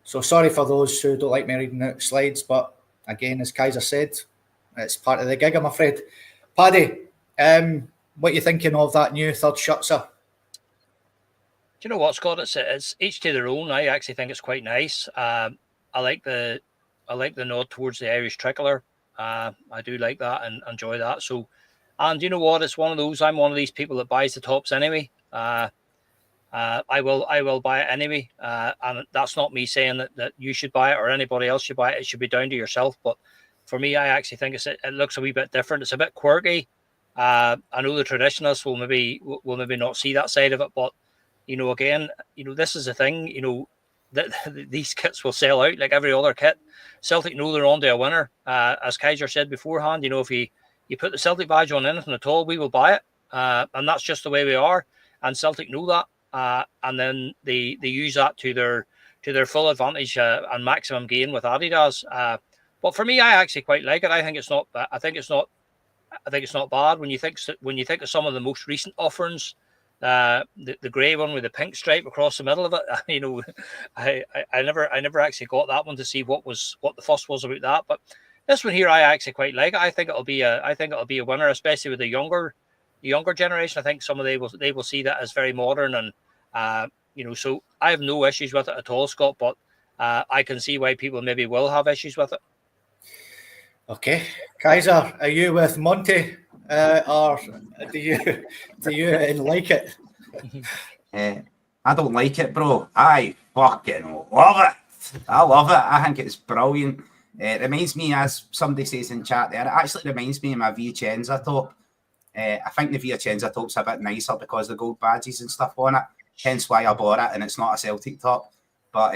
So sorry for those who don't like me reading out slides, but again, as Kaiser said, it's part of the gig, I'm afraid. Paddy, what are you thinking of that new third shirt, sir? Do you know what, Scott? It's each to their own. I actually think it's quite nice. I like the nod towards the Irish tricolour. I do like that and enjoy that. So, and you know what? It's one of those. I'm one of these people that buys the tops anyway. I will buy it anyway. And that's not me saying that you should buy it or anybody else should buy it. It should be down to yourself. But for me, I actually think it looks a wee bit different. It's a bit quirky. I know the traditionalists will maybe not see that side of it, but again, this is the thing. That these kits will sell out like every other kit. Celtic know they're on to a winner. As Kaiser said beforehand, if you put the Celtic badge on anything at all, we will buy it, and that's just the way we are. And Celtic know that, and then they use that to their full advantage and maximum gain with Adidas. But for me, I actually quite like it. I think it's not bad when you think of some of the most recent offerings. The grey one with the pink stripe across the middle of it. I never actually got that one to see what the fuss was about that. But this one here, I actually quite like it. I think it'll be a winner, especially with the younger generation. I think some of they will see that as very modern, and so I have no issues with it at all, Scott. But I can see why people maybe will have issues with it. Okay, Kaiser, are you with Monty, or do you like it? I don't like it, bro. I fucking love it. I love it. I think it's brilliant. It reminds me, as somebody says in chat there, it actually reminds me of my Vicenza top. I think the Vicenza top's a bit nicer because of the gold badges and stuff on it. Hence why I bought it, and it's not a Celtic top. But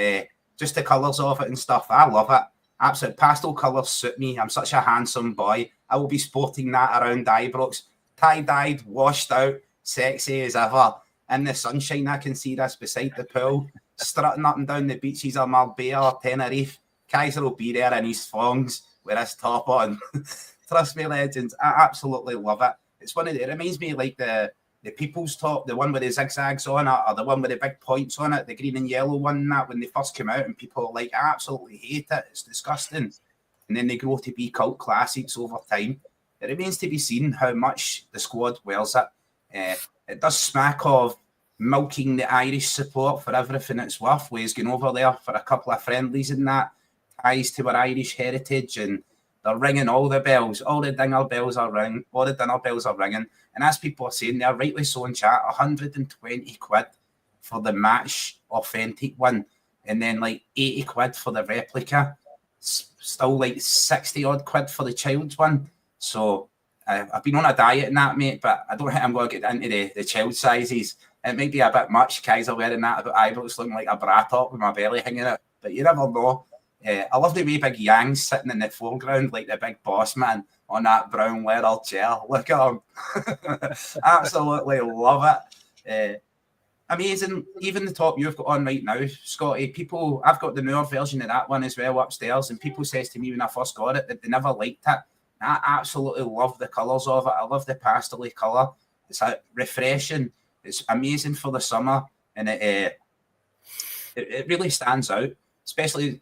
just the colours of it and stuff, I love it. Absolute pastel colours suit me. I'm such a handsome boy. I will be sporting that around Ibrox. Tie-dyed, washed out, sexy as ever. In the sunshine, I can see this beside the pool, strutting up and down the beaches of Marbella or Tenerife. Kaiser will be there in his thongs with his top on. Trust me, legends, I absolutely love it. It reminds me like the people's top, the one with the zigzags on it, or the one with the big points on it, the green and yellow one, that when they first came out and people are like, I absolutely hate it, it's disgusting. And then they grow to be cult classics over time. It remains to be seen how much the squad wears it. It does smack of milking the Irish support for everything it's worth. Way's going over there for a couple of friendlies and that, ties to our Irish heritage, and they're ringing all the bells. All the dinner bells are ringing. All the dinner bells are ringing. And as people are saying, they're rightly so in chat, 120 quid for the match authentic one, and then like 80 quid for the replica. Still like 60 odd quid for the child's one. So I've been on a diet and that, mate, but I don't think I'm going to get into the child sizes. It may be a bit much, Kaiser wearing that about Ibrox looking like a bra top with my belly hanging out, but you never know. I love the way Big Yang's sitting in the foreground like the big boss man on that brown leather chair. Look at him. Absolutely love it. Amazing. Even the top you've got on right now, Scotty, I've got the newer version of that one as well upstairs, and people says to me when I first got it that they never liked it. I absolutely love the colours of it. I love the pastel colour. It's refreshing. It's amazing for the summer, and it really stands out, especially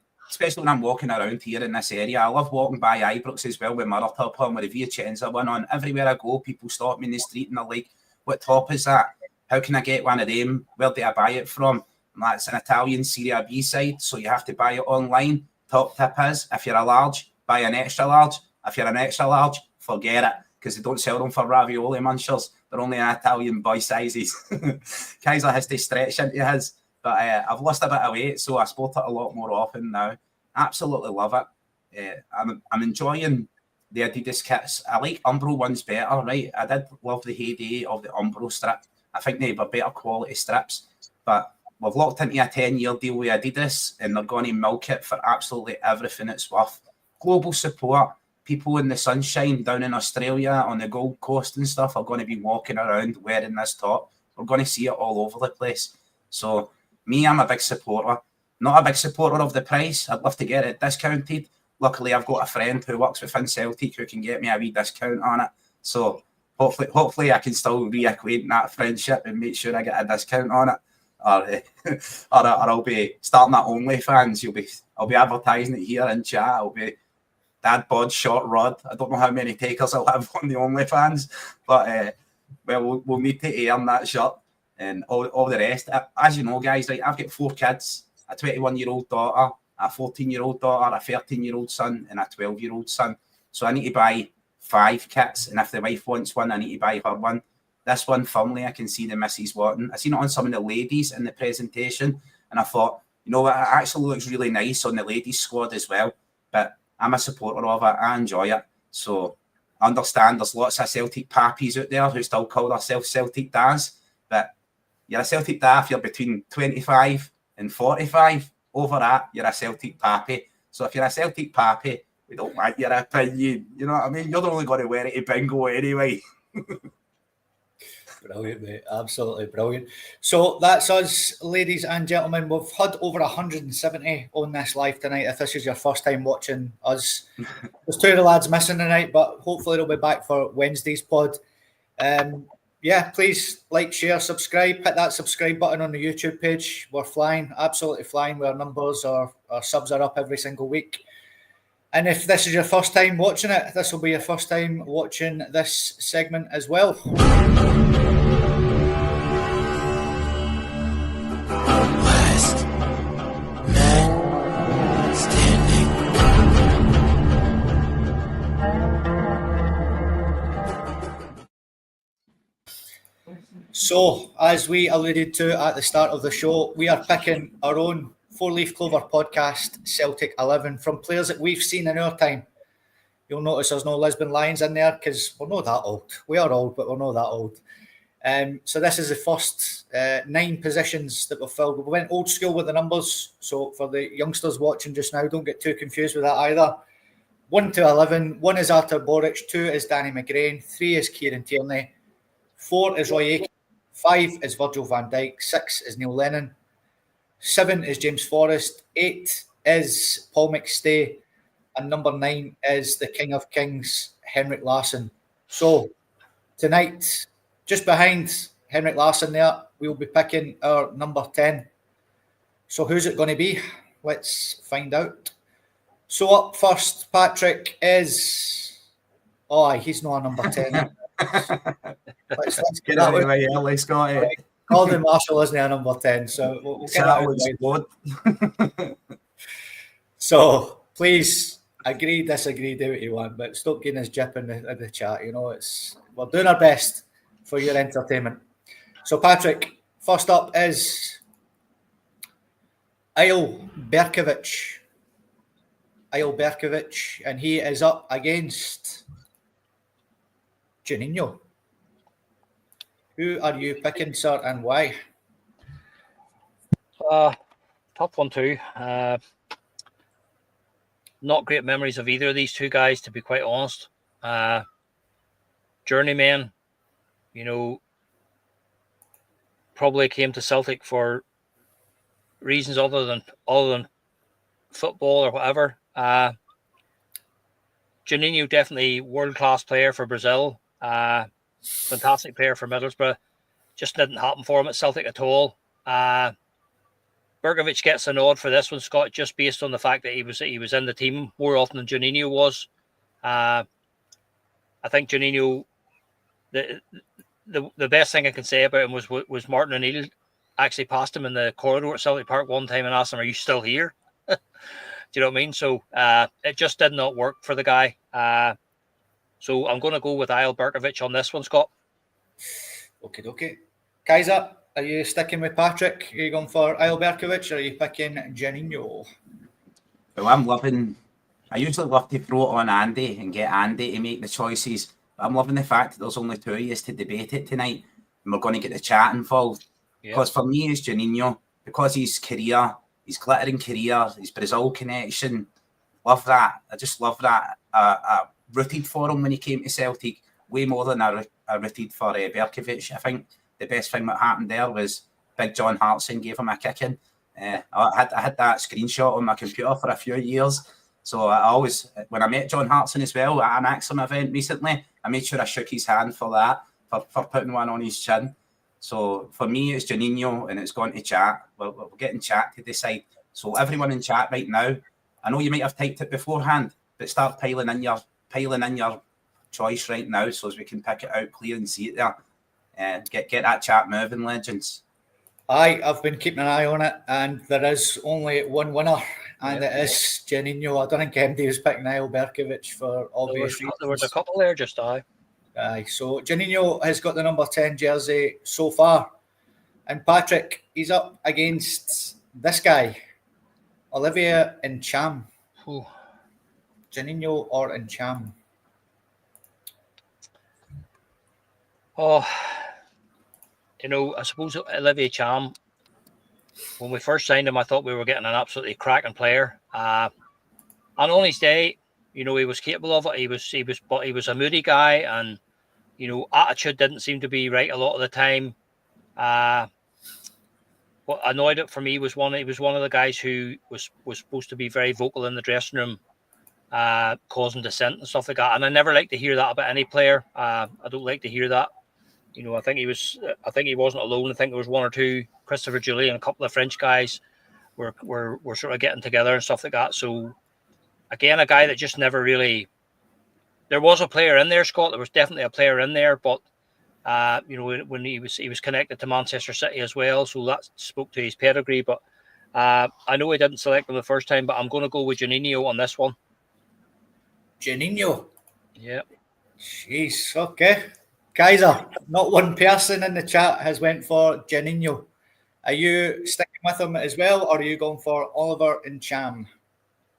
when I'm walking around here in this area. I love walking by Ibrox as well with my top on, with the Vicenza one on. Everywhere I go, people stop me in the street and they're like, "What top is that? How can I get one of them? Where do I buy it from?" And that's an Italian Serie B side, so you have to buy it online. Top tip is, if you're a large, buy an extra large. If you're an extra large, forget it, because they don't sell them for ravioli munchers. They're only in Italian boy sizes. Kaiser has to stretch into his, but I've lost a bit of weight, so I sport it a lot more often now. Absolutely love it. I'm enjoying the Adidas kits. I like Umbro ones better, right? I did love the heyday of the Umbro strip. I think they were better quality strips, but we've locked into a 10-year deal with Adidas, and they're going to milk it for absolutely everything it's worth. Global support. People in the sunshine down in Australia on the Gold Coast and stuff are going to be walking around wearing this top. We're going to see it all over the place. So me, I'm a big supporter. Not a big supporter of the price. I'd love to get it discounted. Luckily, I've got a friend who works within Celtic who can get me a wee discount on it. So hopefully I can still reacquaint that friendship and make sure I get a discount on it. Or I'll be starting at OnlyFans. I'll be advertising it here in chat. I'll be Dad Bod Short Rod. I don't know how many takers I'll have on the OnlyFans, but we'll need to earn that shirt and all the rest. As you know, guys, right, I've got 4 kids, a 21-year-old daughter, a 14-year-old daughter, a 13-year-old son, and a 12-year-old son. So I need to buy 5 kits, and if the wife wants one, I need to buy her one. This one, firmly, I can see the missus wanting. I seen it on some of the ladies in the presentation, and I thought, you know what, it actually looks really nice on the ladies' squad as well, but I'm a supporter of it. I enjoy it. So I understand there's lots of Celtic pappies out there who still call themselves Celtic dads. But you're a Celtic dad if you're between 25 and 45. Over that, you're a Celtic pappy. So if you're a Celtic pappy, we don't want your opinion. You know what I mean? You're only going to wear it to bingo anyway. Brilliant, mate. Absolutely brilliant. So that's us, ladies and gentlemen. We've had over 170 on this live tonight. If this is your first time watching us, there's 2 of the lads missing tonight, but hopefully they'll be back for Wednesday's pod. Please like, share, subscribe. Hit that subscribe button on the YouTube page. We're flying, absolutely flying. Our numbers, our subs are up every single week. And if this is your first time watching it, this will be your first time watching this segment as well. Last man standing. So, as we alluded to at the start of the show, we are picking our own 4-Leaf Clover podcast Celtic 11 from players that we've seen in our time. You'll notice there's no Lisbon Lions in there because we're not that old. We are old, but we're not that old. So this is the first 9 positions that we've filled. We went old school with the numbers. So for the youngsters watching just now, don't get too confused with that either. 1 to 11. 1 is Artur Boric. 2 is Danny McGrain. 3 is Kieran Tierney. 4 is Roy Aitken. 5 is Virgil van Dijk. 6 is Neil Lennon. 7 is James Forrest. 8 is Paul McStay. And number 9 is the King of Kings, Henrik Larsson. So tonight, just behind Henrik Larsson there, we'll be picking our number 10. So who's it going to be? Let's find out. So up first, Patrick is... Oh, he's not a number 10. let's Get out of the way early, Scotty. Gordon Marshall isn't a number 10, so we'll get that out of the way. So please agree, disagree, do what you want, but stop getting us jip in the chat. You know, we're doing our best for your entertainment. So Patrick, first up is Eyal Berkovic, and he is up against Juninho. Who are you picking, sir, and why? Tough one too. Not great memories of either of these two guys, to be quite honest. Journeyman, probably came to Celtic for reasons other than football or whatever. Juninho, definitely world-class player for Brazil. Fantastic player for Middlesbrough. Just didn't happen for him at Celtic at all. Berkovic gets a nod for this one, Scott, just based on the fact that he was in the team more often than Juninho was. I think Juninho, the best thing I can say about him was Martin O'Neill actually passed him in the corridor at Celtic Park one time and asked him, "Are you still here?" Do you know what I mean? So it just did not work for the guy. So I'm going to go with Eyal Berkovic on this one, Scott. Okay. Kaiser, are you sticking with Patrick? Are you going for Eyal Berkovic or are you picking Juninho? Well, I usually love to throw it on Andy and get Andy to make the choices. But I'm loving the fact that there's only two of us to debate it tonight and we're going to get the chat involved. Yeah. Because for me, it's Juninho. Because his career, his glittering career, his Brazil connection, love that. I just love that. I rooted for him when he came to Celtic way more than I rooted for Berkovic. I think the best thing that happened there was Big John Hartson gave him a kicking. I had that screenshot on my computer for a few years. So I always, when I met John Hartson as well at an Axum event recently, I made sure I shook his hand for that, for putting one on his chin. So for me, it's Juninho and it's going to chat. We're getting chat to decide. So everyone in chat right now, I know you might have typed it beforehand, but start piling in your choice right now so as we can pick it out clear and see it there. And get that chat moving, legends. I've been keeping an eye on it, and there is only one winner, and it is Juninho. I don't think MD was picking Eyal Berkovic for obvious reasons. There was a couple there, just Aye, so Juninho has got the number 10 jersey so far. And Patrick, he's up against this guy, Olivier Ntcham. Juninho or Ntcham? Oh, I suppose Olivier Ntcham, when we first signed him, I thought we were getting an absolutely cracking player. And on his day, he was capable of it. But he was a moody guy, and attitude didn't seem to be right a lot of the time. What annoyed it for me was he was one of the guys who was supposed to be very vocal in the dressing room, causing dissent and stuff like that. And I never like to hear that about any player. I don't like to hear that. I think he wasn't alone. I think there was one or two, Christopher Julie and a couple of French guys were sort of getting together and stuff like that. So again, a guy that just never really. There was a player in there, Scott. There was definitely a player in there, but when he was connected to Manchester City as well, so that spoke to his pedigree. But I know he didn't select him the first time, but I'm going to go with Juninho on this one. Juninho. Yeah. Jeez. Okay. Kaiser, not one person in the chat has went for Juninho. Are you sticking with him as well, or are you going for Oliver Ntcham?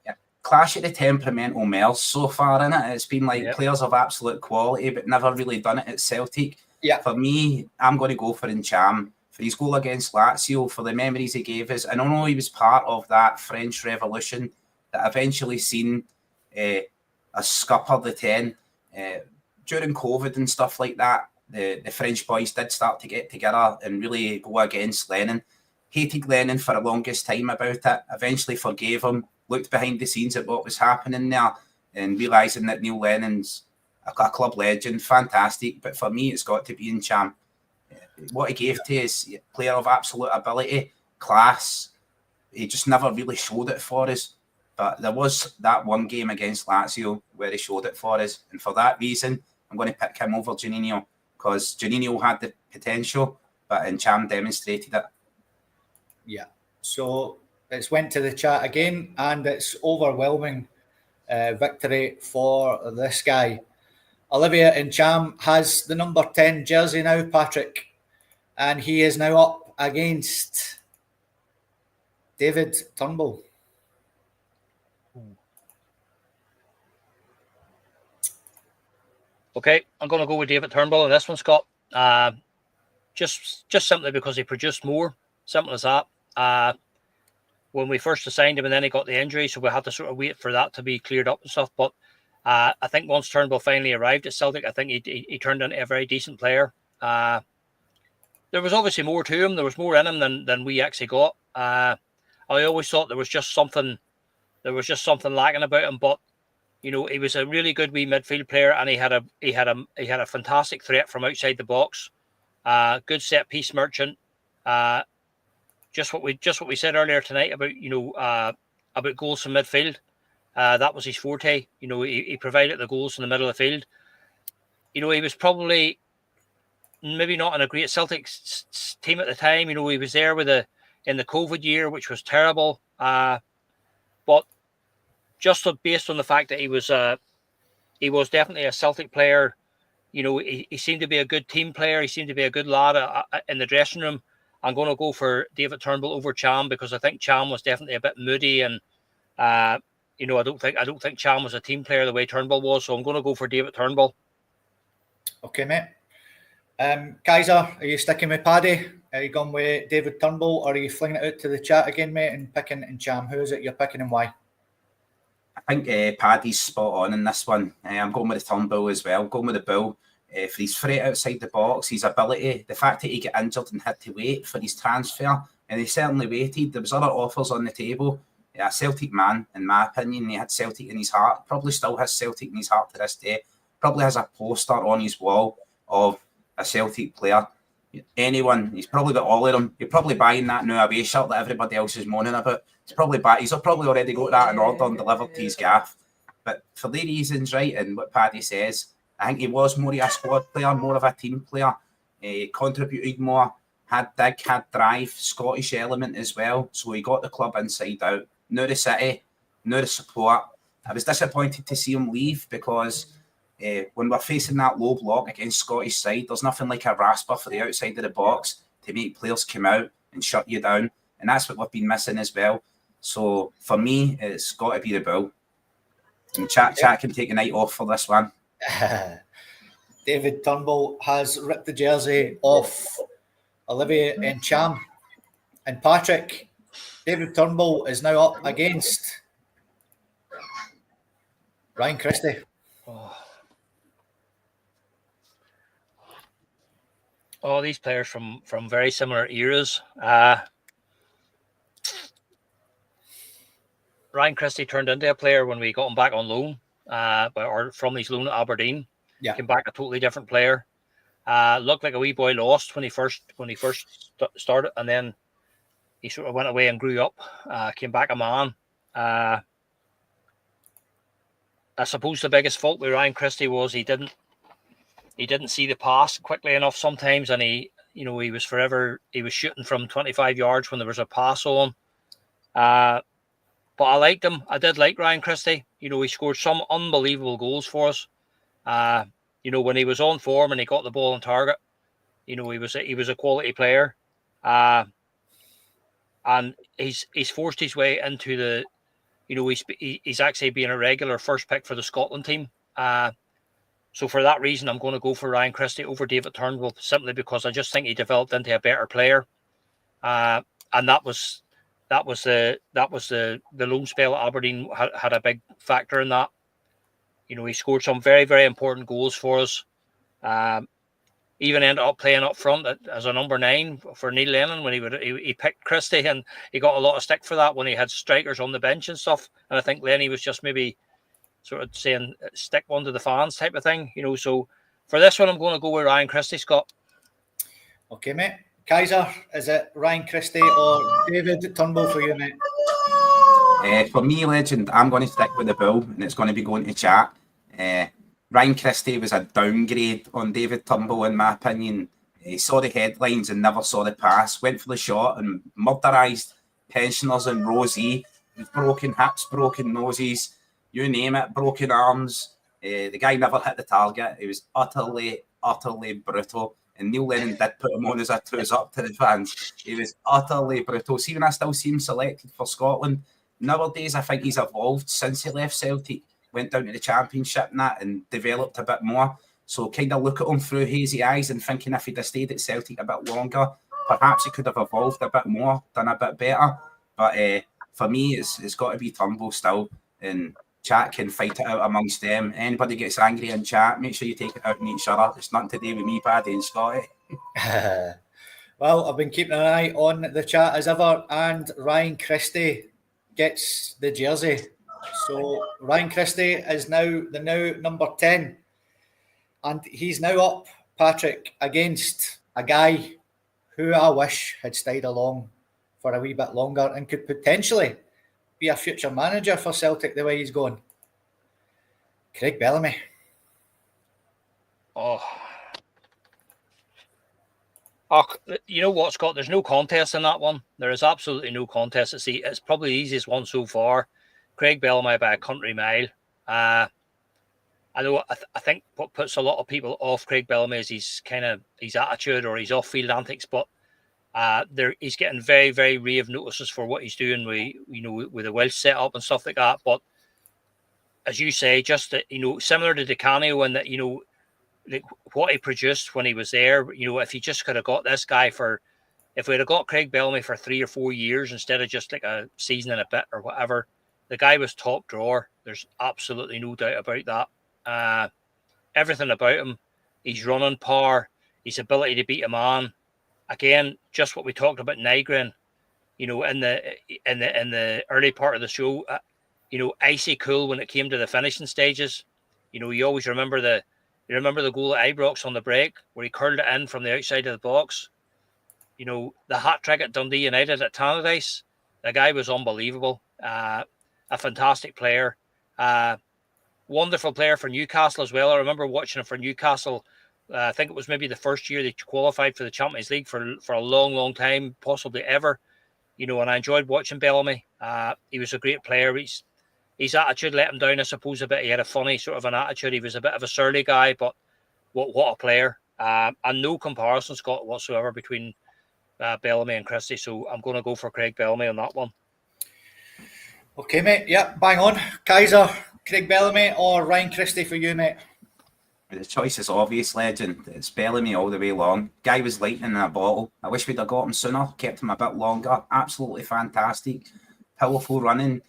Yeah, clash of the temperamental males so far in it. It's been like players of absolute quality, but never really done it at Celtic. Yeah. For me, I'm going to go for Ntcham for his goal against Lazio, for the memories he gave us. And I know he was part of that French Revolution that eventually seen a scupper the 10. During COVID and stuff like that, the French boys did start to get together and really go against Lennon. Hated Lennon for the longest time about it, eventually forgave him, looked behind the scenes at what was happening there and realising that Neil Lennon's a club legend, fantastic. But for me, it's got to be Ntcham. What he gave to us, player of absolute ability, class, he just never really showed it for us. But there was that one game against Lazio where he showed it for us. And for that reason, I'm going to pick him over Juninho because Juninho had the potential, but Ntcham demonstrated it. Yeah. So it's went to the chat again, and it's overwhelming victory for this guy. Olivier Ntcham has the number 10 jersey now, Patrick, and he is now up against David Turnbull. Okay, I'm going to go with David Turnbull in this one, Scott. Just simply because he produced more. Simple as that. When we first assigned him, and then he got the injury, so we had to sort of wait for that to be cleared up and stuff. But I think once Turnbull finally arrived at Celtic, I think he turned into a very decent player. There was obviously more to him. There was more in him than we actually got. I always thought there was just something lacking about him. But he was a really good wee midfield player, and he had a fantastic threat from outside the box. Good set piece merchant. Just what we said earlier tonight about goals from midfield. That was his forte. He provided the goals in the middle of the field. He was probably maybe not in a great Celtic team at the time. He was there in the COVID year, which was terrible. But just based on the fact that he was definitely a Celtic player. He seemed to be a good team player. He seemed to be a good lad in the dressing room. I'm going to go for David Turnbull over Cham because I think Cham was definitely a bit moody, and I don't think Cham was a team player the way Turnbull was. So I'm going to go for David Turnbull. Okay, mate. Kaiser, are you sticking with Paddy? Are you going with David Turnbull, or are you flinging it out to the chat again, mate, and picking in Cham? Who is it you're picking and why? I think Paddy's spot on in this one. I'm going with the Turnbull as well. Going with the Bull. For his threat outside the box, his ability, the fact that he got injured and had to wait for his transfer, and he certainly waited. There was other offers on the table. A Celtic man, in my opinion, he had Celtic in his heart. Probably still has Celtic in his heart to this day. Probably has a poster on his wall of a Celtic player. Anyone, he's probably got all of them. You're probably buying that new away shirt that everybody else is moaning about. He's probably already got that in order and delivered to his gaff. But for the reasons, right, and what Paddy says, I think he was more of a squad player, more of a team player. Contributed more, had dig, had drive, Scottish element as well. So he got the club inside out. Knew the city, knew the support. I was disappointed to see him leave because when we're facing that low block against Scottish side, there's nothing like a rasper for the outside of the box to make players come out and shut you down. And that's what we've been missing as well. So for me, it's got to be the Bull. And chat can take a night off for this one. David Turnbull has ripped the jersey off Olivier and Cham. And Patrick, David Turnbull is now up against Ryan Christie. Oh, these players from very similar eras. Ryan Christie turned into a player when we got him back on loan, or from his loan at Aberdeen. Yeah, came back a totally different player. Looked like a wee boy lost when he first started, and then he sort of went away and grew up. Came back a man. I suppose the biggest fault with Ryan Christie was he didn't see the pass quickly enough sometimes, and he was shooting from 25 yards when there was a pass on. But I liked him. I did like Ryan Christie. He scored some unbelievable goals for us. When he was on form and he got the ball on target, he was a quality player. And he's forced his way into the, he's actually being a regular first pick for the Scotland team. So for that reason, I'm going to go for Ryan Christie over David Turnbull, simply because I just think he developed into a better player. And that was the loan spell at Aberdeen had a big factor in that. He scored some very, very important goals for us. Even ended up playing up front as a number 9 for Neil Lennon when he picked Christie, and he got a lot of stick for that when he had strikers on the bench and stuff. And I think Lenny was just maybe sort of saying stick one to the fans type of thing. So for this one, I'm going to go with Ryan Christie, Scott. Okay, mate. Kaiser, is it Ryan Christie or David Turnbull for you, mate? For me, legend, I'm going to stick with the Bull, and it's going to be going to chat. Ryan Christie was a downgrade on David Turnbull, in my opinion. He saw the headlines and never saw the pass, went for the shot and murderised pensioners in Rosie with broken hips, broken noses, you name it, broken arms. The guy never hit the target. He was utterly, utterly brutal. And Neil Lennon did put him on as a twos up to the fans. He was utterly brutal. See, when I still see him selected for Scotland, nowadays I think he's evolved since he left Celtic, went down to the Championship and developed a bit more. So kind of look at him through hazy eyes and thinking if he'd have stayed at Celtic a bit longer, perhaps he could have evolved a bit more, done a bit better. But for me, it's got to be Turnbull still, and chat can fight it out amongst them. Anybody gets angry in chat, make sure you take it out on each other. It's nothing to do with me, Paddy and Scotty. Well, I've been keeping an eye on the chat as ever, and Ryan Christie gets the jersey. So Ryan Christie is now number 10. And he's now up, Patrick, against a guy who I wish had stayed along for a wee bit longer and could potentially be a future manager for Celtic the way he's going. Craig Bellamy. Oh, you know what, Scott? There's no contest in that one. There is absolutely no contest. It's probably the easiest one so far. Craig Bellamy by a country mile. I know. I think what puts a lot of people off Craig Bellamy is his attitude or his off-field antics. But he's getting very, very rave notices for what he's doing with the Welsh setup and stuff like that. But as you say, just that, similar to Di Canio, and that like what he produced when he was there. If he just could have got this guy if we'd have got Craig Bellamy for 3 or 4 years instead of just like a season and a bit or whatever, the guy was top drawer. There's absolutely no doubt about that. Everything about him, his running power, his ability to beat a man. Again, just what we talked about Nygren, in the early part of the show, icy cool when it came to the finishing stages. You always remember the goal at Ibrox on the break where he curled it in from the outside of the box. The hat trick at Dundee United at Tannadice, the guy was unbelievable. A fantastic player. Wonderful player for Newcastle as well. I remember watching him for Newcastle. I think it was maybe the first year they qualified for the Champions League for a long, long time, possibly ever. And I enjoyed watching Bellamy. He was a great player. His attitude let him down, I suppose, a bit. He had a funny sort of an attitude. He was a bit of a surly guy, but what a player. And no comparison, Scott, whatsoever between Bellamy and Christie. So I'm going to go for Craig Bellamy on that one. Okay, mate. Yep, bang on. Kaiser, Craig Bellamy or Ryan Christie for you, mate? The choice is obvious, legend. It's Bellamy all the way along. Guy was lightning in a bottle. I wish we'd have got him sooner, kept him a bit longer. Absolutely fantastic. Powerful running,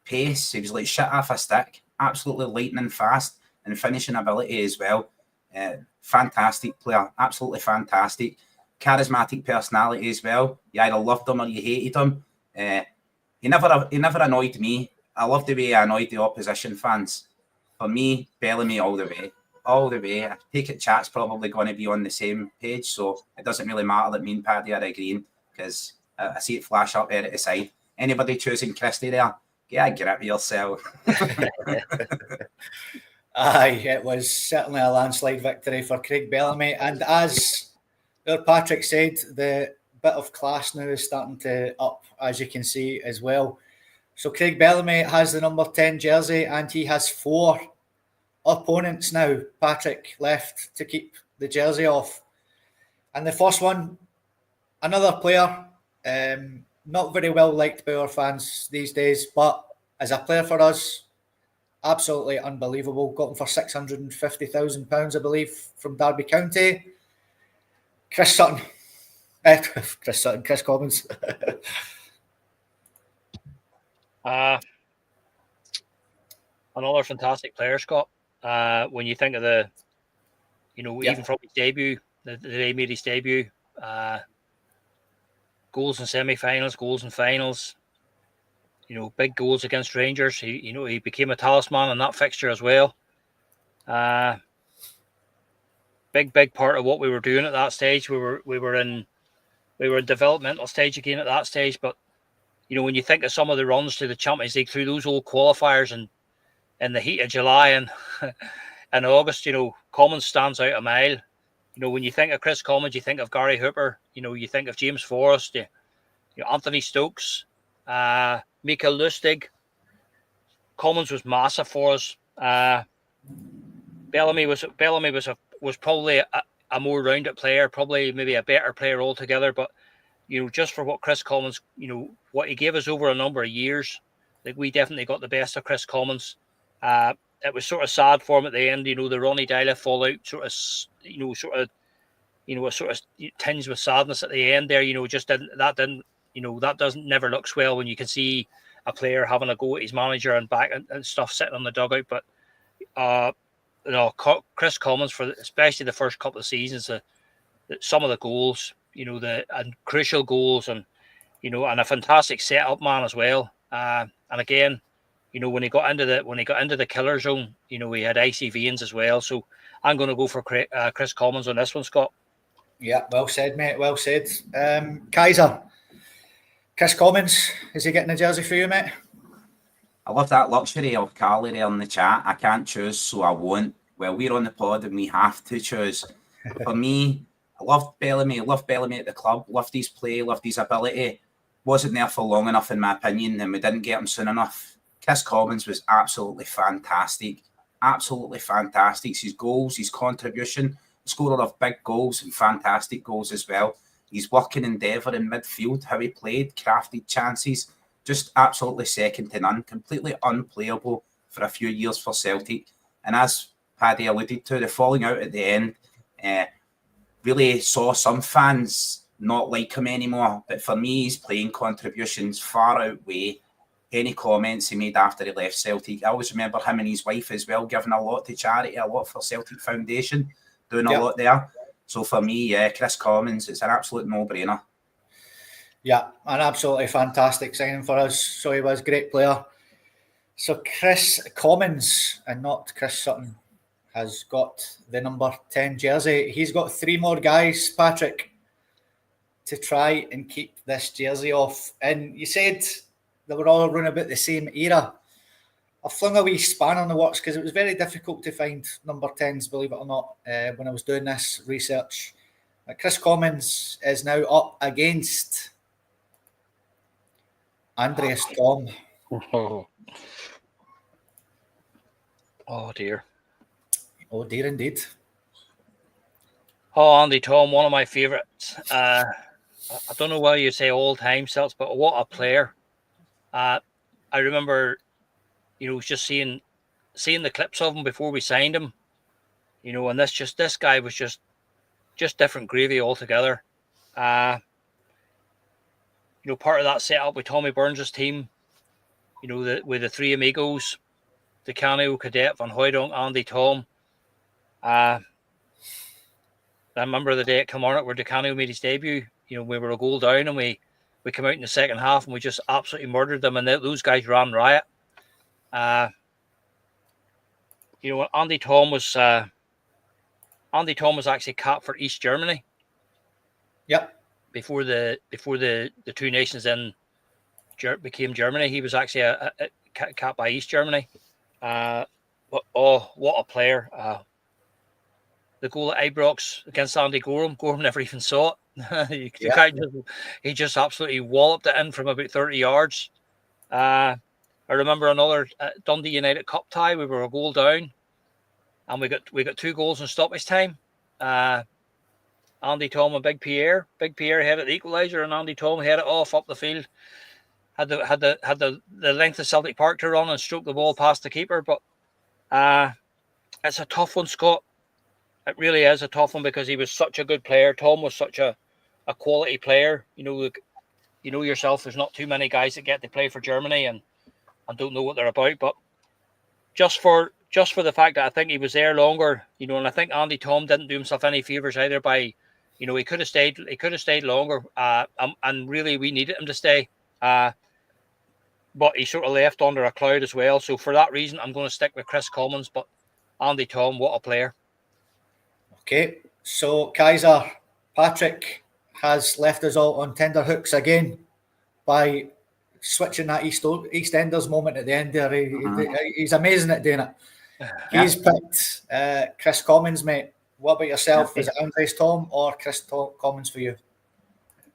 pace. He was like shit off a stick. Absolutely lightning fast and finishing ability as well. Fantastic player. Absolutely fantastic. Charismatic personality as well. You either loved him or you hated him. He never annoyed me. I love the way he annoyed the opposition fans. For me, Bellamy all the way. All the way. I take it chat's probably going to be on the same page, so it doesn't really matter that me and Paddy are agreeing because I see it flash up there at the side. Anybody choosing Christie there? Yeah, get up yourself. Aye, it was certainly a landslide victory for Craig Bellamy. And as Patrick said, the bit of class now is starting to up, as you can see as well. So Craig Bellamy has the number 10 jersey and he has 4 opponents now, Patrick, left to keep the jersey off. And the first one, another player, not very well liked by our fans these days, but as a player for us, absolutely unbelievable. Got him for £650,000, I believe, from Derby County. Chris Commons. Another fantastic player, Scott. When you think of even from his debut, the day he made his debut, goals in semi-finals, goals in finals, big goals against Rangers. He became a talisman in that fixture as well. Big part of what we were doing at that stage. We were in developmental stage again at that stage. But when you think of some of the runs to the Champions League through those old qualifiers and in the heat of July and in August, Commons stands out a mile. When you think of Chris Commons, you think of Gary Hooper. You think of James Forrest, Anthony Stokes, Mika Lustig. Commons was massive for us. Bellamy was probably a more rounded player, probably maybe a better player altogether. But just for what Chris Commons, what he gave us over a number of years, like we definitely got the best of Chris Commons. it was sort of sad for him at the end. The Ronnie Dyla fallout sort of tinged with sadness at the end there. That doesn't never looks well when you can see a player having a go at his manager and back and stuff sitting on the dugout. But Chris Commons, for especially the first couple of seasons, some of the goals, and crucial goals, and and a fantastic setup man as well. And again, when he got into the killer zone, he had icy veins as well. So I'm going to go for Chris Commons on this one, Scott. Yeah, well said, mate. Well said. Kaiser, Chris Commons, is he getting a jersey for you, mate? I love that luxury of Carly there in the chat. I can't choose, so I won't. Well, we're on the pod and we have to choose. For me, I loved Bellamy. I loved Bellamy at the club. Loved his play. Loved his ability. Wasn't there for long enough, in my opinion, and we didn't get him soon enough. Chris Commons was absolutely fantastic. Absolutely fantastic. His goals, his contribution, scorer of big goals and fantastic goals as well. His working endeavour in midfield, how he played, crafted chances, just absolutely second to none. Completely unplayable for a few years for Celtic. And as Paddy alluded to, the falling out at the end really saw some fans not like him anymore. But for me, his playing contributions far outweigh any comments he made after he left Celtic. I always remember him and his wife as well, giving a lot to charity, a lot for Celtic Foundation, doing a lot there. So for me, Chris Commons, it's an absolute no-brainer. Yeah, an absolutely fantastic signing for us. So he was a great player. So Chris Commons, and not Chris Sutton, has got the number 10 jersey. He's got 3 more guys, Patrick, to try and keep this jersey off. And you said they were all around about the same era. I flung a wee span on the works because it was very difficult to find number 10s, believe it or not, when I was doing this research. Chris Commons is now up against Andreas Thom. Oh dear. Oh dear indeed. Oh, Andy Thom, one of my favourites. I don't know whether you say all time Celts, but what a player. I remember, just seeing the clips of him before we signed him, and this guy was just different gravy altogether. Part of that setup with Tommy Burns' team, with the 3 amigos, Di Canio, Cadet, Van Hooydonk, Andy Thom. I remember the day at Kilmarnock where Di Canio made his debut. We were a goal down and we came out in the second half and we just absolutely murdered them, and those guys ran riot. Andy Thom was actually capped for East Germany. Yep. Before the 2 nations then became Germany, he was actually a capped by East Germany. But what a player! The goal at Ibrox against Andy Gorham never even saw it. He just absolutely walloped it in from about 30 yards. I remember another Dundee United Cup tie. We were a goal down, and we got 2 goals in stoppage time. Andy Thom and Big Pierre. Big Pierre headed the equaliser, and Andy Thom headed off up the field. Had the length of Celtic Park to run and stroke the ball past the keeper. But it's a tough one, Scott. It really is a tough one because he was such a good player. Thom was such a quality player. Yourself, there's not too many guys that get to play for Germany and don't know what they're about. But just for the fact that I think he was there longer, and I think Andy Thom didn't do himself any favours either by, he could have stayed longer. And really we needed him to stay. But he sort of left under a cloud as well. So for that reason, I'm going to stick with Chris Commons. But Andy Thom, what a player. Okay, so Kaiser, Patrick has left us all on tender hooks again by switching that EastEnders moment at the end there. He's amazing at doing it. He's picked Chris Commons, mate. What about yourself? Is it Andreas Thom or Chris Commons for you?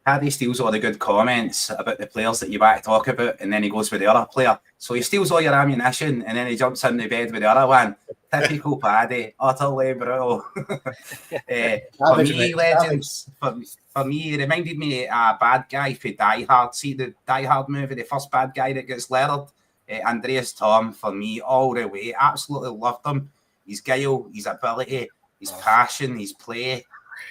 Paddy steals all the good comments about the players that you want to talk about, and then he goes with the other player. So he steals all your ammunition, and then he jumps in the bed with the other one. Typical Paddy, utterly brutal. For me, legends. For me, he reminded me of a bad guy for Die Hard. See the Die Hard movie, the first bad guy that gets leathered. Andreas Tom, for me, all the way. Absolutely loved him. His guile, his ability, his passion, his play.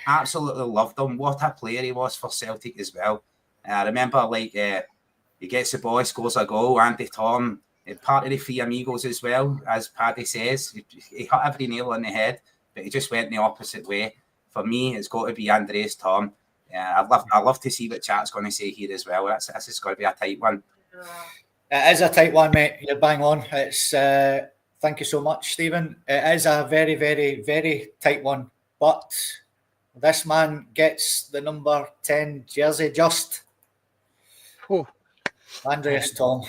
Absolutely loved him. What a player he was for Celtic as well. I remember, he gets the ball, scores a goal. Andy Tom, part of the Three Amigos as well, as Paddy says. He hit every nail on the head, but he just went the opposite way. For me, it's got to be Andreas Tom. I'd love to see what chat's going to say here as well. This is going to be a tight one. It is a tight one, mate. You're bang on. It's thank you so much, Stephen. It is a very, very, very tight one. But this man gets the number 10 jersey just. Oh. Andreas Tom.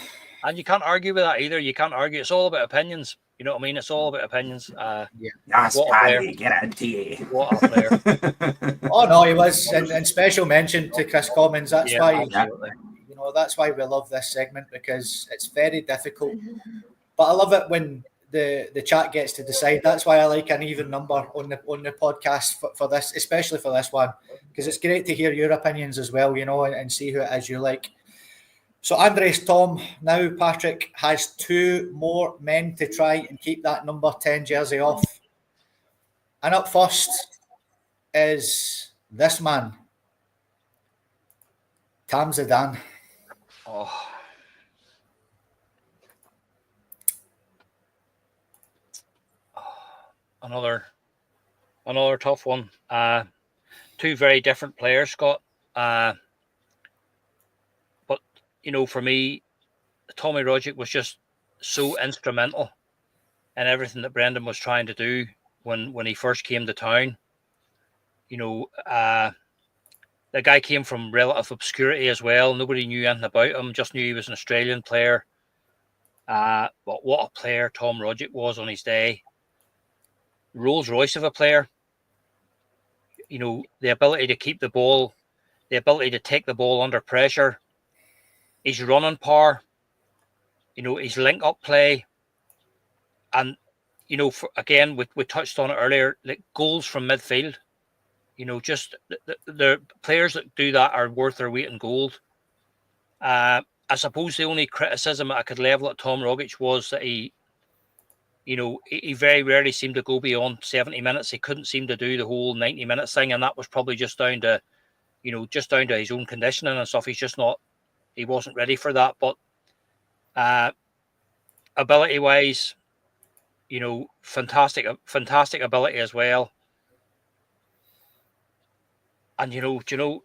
And you can't argue with that either. You can't argue. It's all about opinions. You know what I mean? It's all about opinions. That's Paddy. Get into it. What a player. Oh, no, he was. And special mention to Chris Commons. That's why... Absolutely. That's why we love this segment, because it's very difficult. But I love it when the chat gets to decide. That's why I like an even number on the podcast for this, especially for this one, because it's great to hear your opinions as well, and see who it is you like. So Andres Tom now, Patrick, has 2 more men to try and keep that number 10 jersey off. And up first is this man, Tam Zidane. Oh. Another tough one. 2 very different players, Scott. But for me, Tommy Rogic was just so instrumental in everything that Brendan was trying to do when he first came to town. The guy came from relative obscurity as well. Nobody knew anything about him, just knew he was an Australian player. But what a player Tom Rogic was on his day. Rolls Royce of a player. The ability to keep the ball, the ability to take the ball under pressure, his running power, his link-up play. And, again, we touched on it earlier, like goals from midfield. Just the players that do that are worth their weight in gold. I suppose the only criticism I could level at Tom Rogic was that he very rarely seemed to go beyond 70 minutes. He couldn't seem to do the whole 90 minutes thing, and that was probably just down to his own conditioning and stuff. He wasn't ready for that. But ability-wise, fantastic ability as well. And the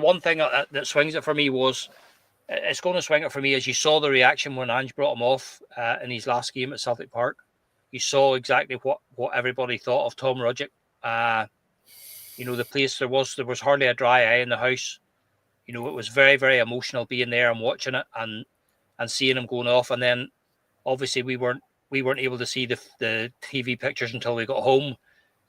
one thing that swings it for me was, it's going to swing it for me, as you saw the reaction when Ange brought him off in his last game at Celtic Park. You saw exactly what everybody thought of Tom Rogic. The place, there was hardly a dry eye in the house. It was very, very emotional being there and watching it and seeing him going off. And then obviously we weren't able to see the TV pictures until we got home.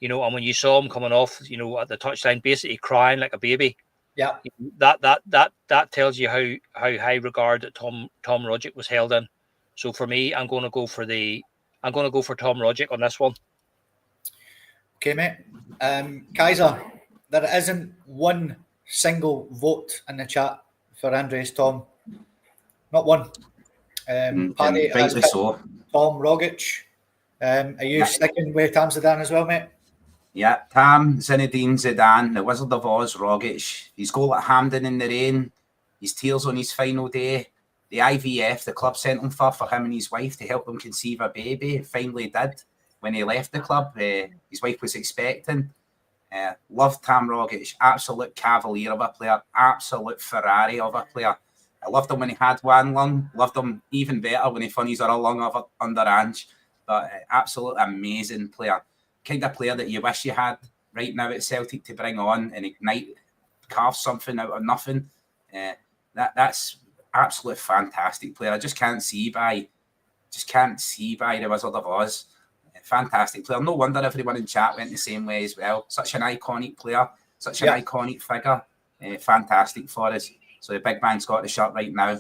And when you saw him coming off, at the touchline, basically crying like a baby. Yeah. That tells you how high regard that Tom Rogic was held in. So for me, I'm going to go for Tom Rogic on this one. Okay, mate. Kaiser, there isn't one single vote in the chat for Andres Tom. Not one. Paddy has picked so. Tom Rogic. Are you sticking with Tam Zidane as well, mate? Yeah, Tam, Zinedine Zidane, the Wizard of Oz, Rogic. His goal at Hampden in the rain, his tears on his final day, the IVF the club sent him for him and his wife to help them conceive a baby. Finally did. When he left the club, his wife was expecting. Loved Tam Rogic, absolute cavalier of a player, absolute Ferrari of a player. I loved him when he had one lung, loved him even better when he found his other lung under Ange. But absolute amazing player. Kind of player that you wish you had right now at Celtic to bring on and ignite, carve something out of nothing. That's absolute fantastic player. I just can't see by the Wizard of Oz. Fantastic player. No wonder everyone in chat went the same way as well. Such an iconic player, such an iconic figure. Fantastic for us. So the big man's got the shirt right now.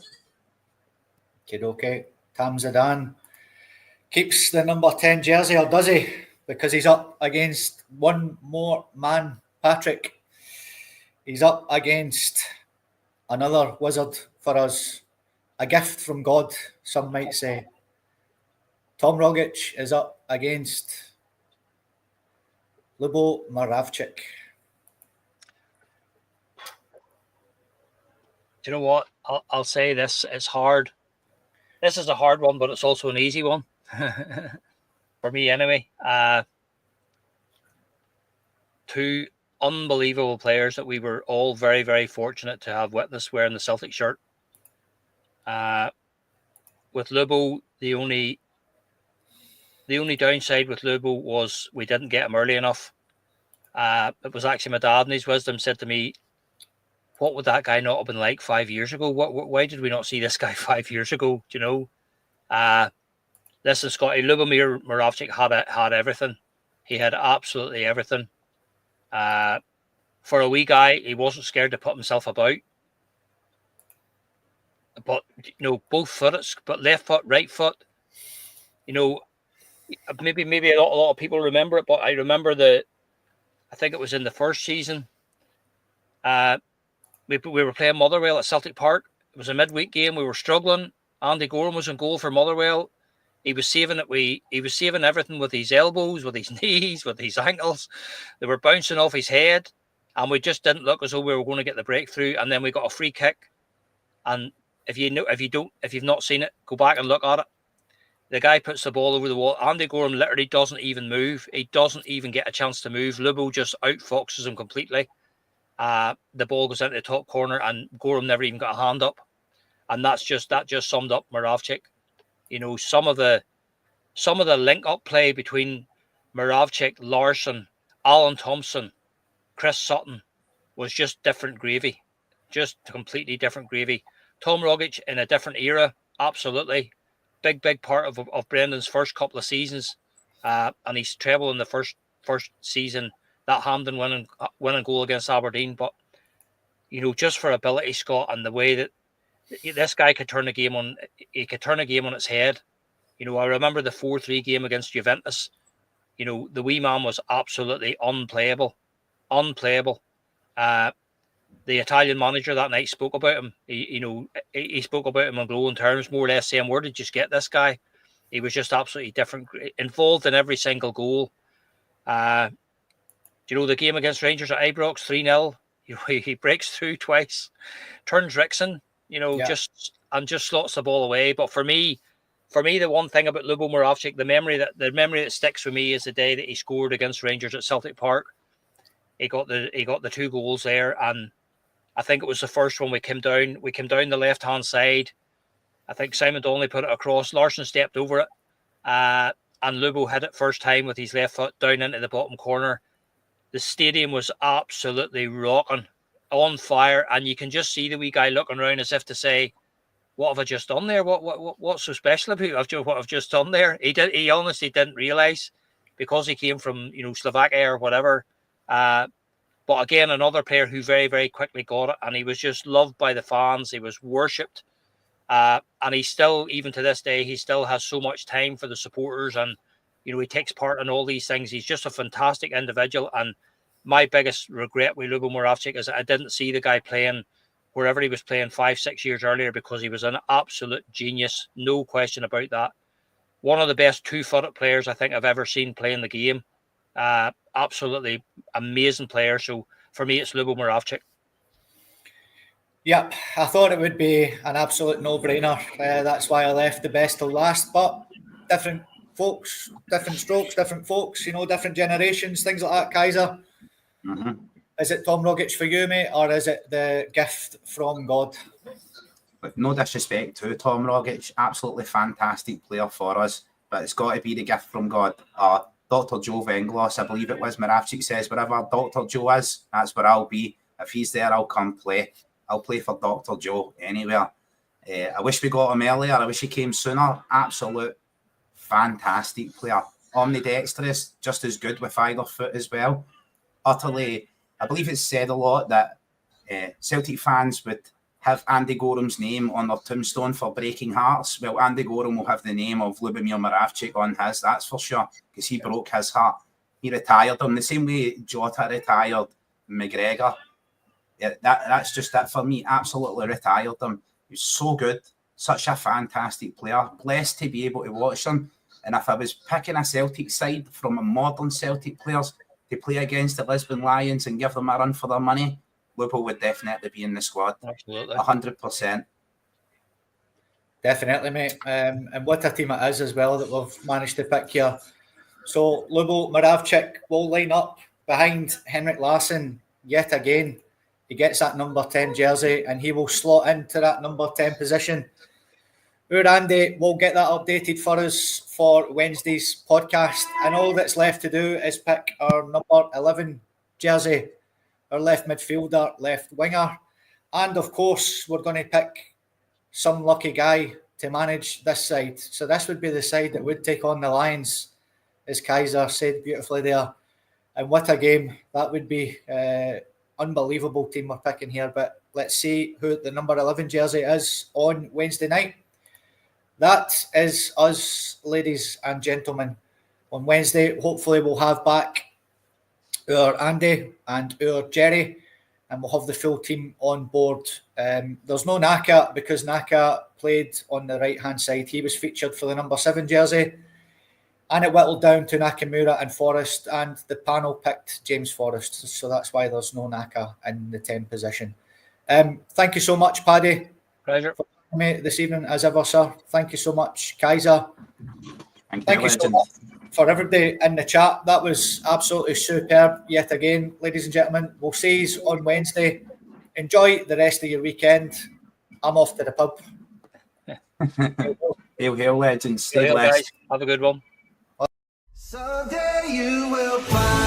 Okay. Tam Zidane keeps the number 10 jersey, or does he? Because he's up against one more man, Patrick. He's up against another wizard for us, a gift from God, some might say. Tom Rogic is up against Lubo Moravcik. Do you know what? I'll say this. It's hard. This is a hard one, but it's also an easy one. For me, anyway. Two unbelievable players that we were all very, very fortunate to have witnessed wearing the Celtic shirt. With Lubo, the only downside with Lubo was we didn't get him early enough. It was actually my dad in his wisdom said to me, what would that guy not have been like 5 years ago? Why did we not see this guy 5 years ago? Do you know? Listen, Scotty, Lubomir Moravcik had everything. He had absolutely everything. For a wee guy, he wasn't scared to put himself about. But, you know, both foot, but left foot, right foot, you know, maybe a lot of people remember it, but I remember I think it was in the first season. We were playing Motherwell at Celtic Park. It was a midweek game. We were struggling. Andy Gorham was in goal for Motherwell. He was saving it. He was saving everything with his elbows, with his knees, with his ankles. They were bouncing off his head, and we just didn't look as though we were going to get the breakthrough. And then we got a free kick. And if you've not seen it, go back and look at it. The guy puts the ball over the wall. Andy Gorham literally doesn't even move. He doesn't even get a chance to move. Lubo just outfoxes him completely. The ball goes into the top corner, and Gorham never even got a hand up. And that just summed up Moravcik. You know, some of the link-up play between Moravcik, Larsson, Alan Thompson, Chris Sutton was just different gravy. Just completely different gravy. Tom Rogic in a different era, absolutely. Big part of Brendan's first couple of seasons. And he's treble in the first season, that Hampden winning goal against Aberdeen. But, you know, just for ability, Scott, and the way that this guy could turn a game on its head. You know, I remember the 4-3 game against Juventus. You know, the wee man was absolutely unplayable. The Italian manager that night spoke about him. He spoke about him in glowing terms, more or less saying, where did you get this guy? He was just absolutely different, involved in every single goal. Do you know the game against Rangers at Ibrox, 3-0? You know, he breaks through twice, turns Rickson, just slots the ball away. But for me, the one thing about Lubo Moravcik, the memory that sticks with me is the day that he scored against Rangers at Celtic Park. He got the 2 goals there, and I think it was the first one we came down the left-hand side. I think Simon Donnelly put it across. Larsson stepped over it. And Lubo hit it first time with his left foot down into the bottom corner. The stadium was absolutely rocking, on fire. And you can just see the wee guy looking around as if to say, what have I just done there? What's so special about what I've just done there? He honestly didn't realise, because he came from, Slovakia or whatever. But again, another player who very, very quickly got it, and he was just loved by the fans. He was worshipped. And he still, even to this day, he still has so much time for the supporters, and, he takes part in all these things. He's just a fantastic individual. And my biggest regret with Lubo Moravcik is that I didn't see the guy playing wherever he was playing 5-6 years earlier, because he was an absolute genius. No question about that. One of the best 2-footed players I think I've ever seen playing the game. Absolutely amazing player. So for me, it's Lubo Moravcik. Yep, I thought it would be an absolute no-brainer. That's why I left the best till last. But different folks, different strokes, different folks, different generations, things like that. Kaiser, Is it Tom Rogic for you, mate, or is it the gift from God? With no disrespect to Tom Rogic, absolutely fantastic player for us, but it's got to be the gift from God. Dr. Joe Venglos, I believe it was, Moravcik says, wherever Dr. Joe is, that's where I'll be. If he's there, I'll come play. I'll play for Dr. Joe anywhere. I wish we got him earlier. I wish he came sooner. Absolute fantastic player. Omnidexterous, just as good with either foot as well. Utterly, I believe it's said a lot that Celtic fans would have Andy Goram's name on their tombstone for breaking hearts. Well, Andy Goram will have the name of Lubomir Moravcik on his, that's for sure, because he broke his heart. He retired him the same way Jota retired McGregor. That's just that for me, absolutely retired him. He was so good, Such a fantastic player. Blessed to be able to watch them. And if I was picking a Celtic side from a modern Celtic players to play against the Lisbon Lions and give them a run for their money, Liverpool would definitely be in the squad. Absolutely. 100%. Definitely, mate. And what a team it is as well that we've managed to pick here. So Lubo Moravcik will line up behind Henrik Larsson yet again. He gets that number 10 jersey and he will slot into that number 10 position. Andy will get that updated for us for Wednesday's podcast. And all that's left to do is pick our number 11 jersey, our left midfielder, left winger. And of course, we're going to pick some lucky guy to manage this side. So this would be the side that would take on the Lions, as Kaiser said beautifully there. And what a game that would be. Unbelievable team we're picking here. But let's see who the number 11 jersey is on Wednesday night. That is us, ladies and gentlemen. On Wednesday, hopefully we'll have back our Andy and our Jerry, and we'll have the full team on board. There's no Naka because Naka played on the right-hand side. He was featured for the number 7 jersey, and it whittled down to Nakamura and Forrest, and the panel picked James Forrest, so that's why there's no Naka in the 10 position. Thank you so much, Paddy. Pleasure. Me this evening, as ever, sir. Thank you so much, Kaiser. Thank you so much for everybody in the chat. That was absolutely superb yet again, ladies and gentlemen. We'll see you on Wednesday. Enjoy the rest of your weekend. I'm off to the pub. Hail, legends. Stay Hail, blessed. guys. Have a good one. Someday you will find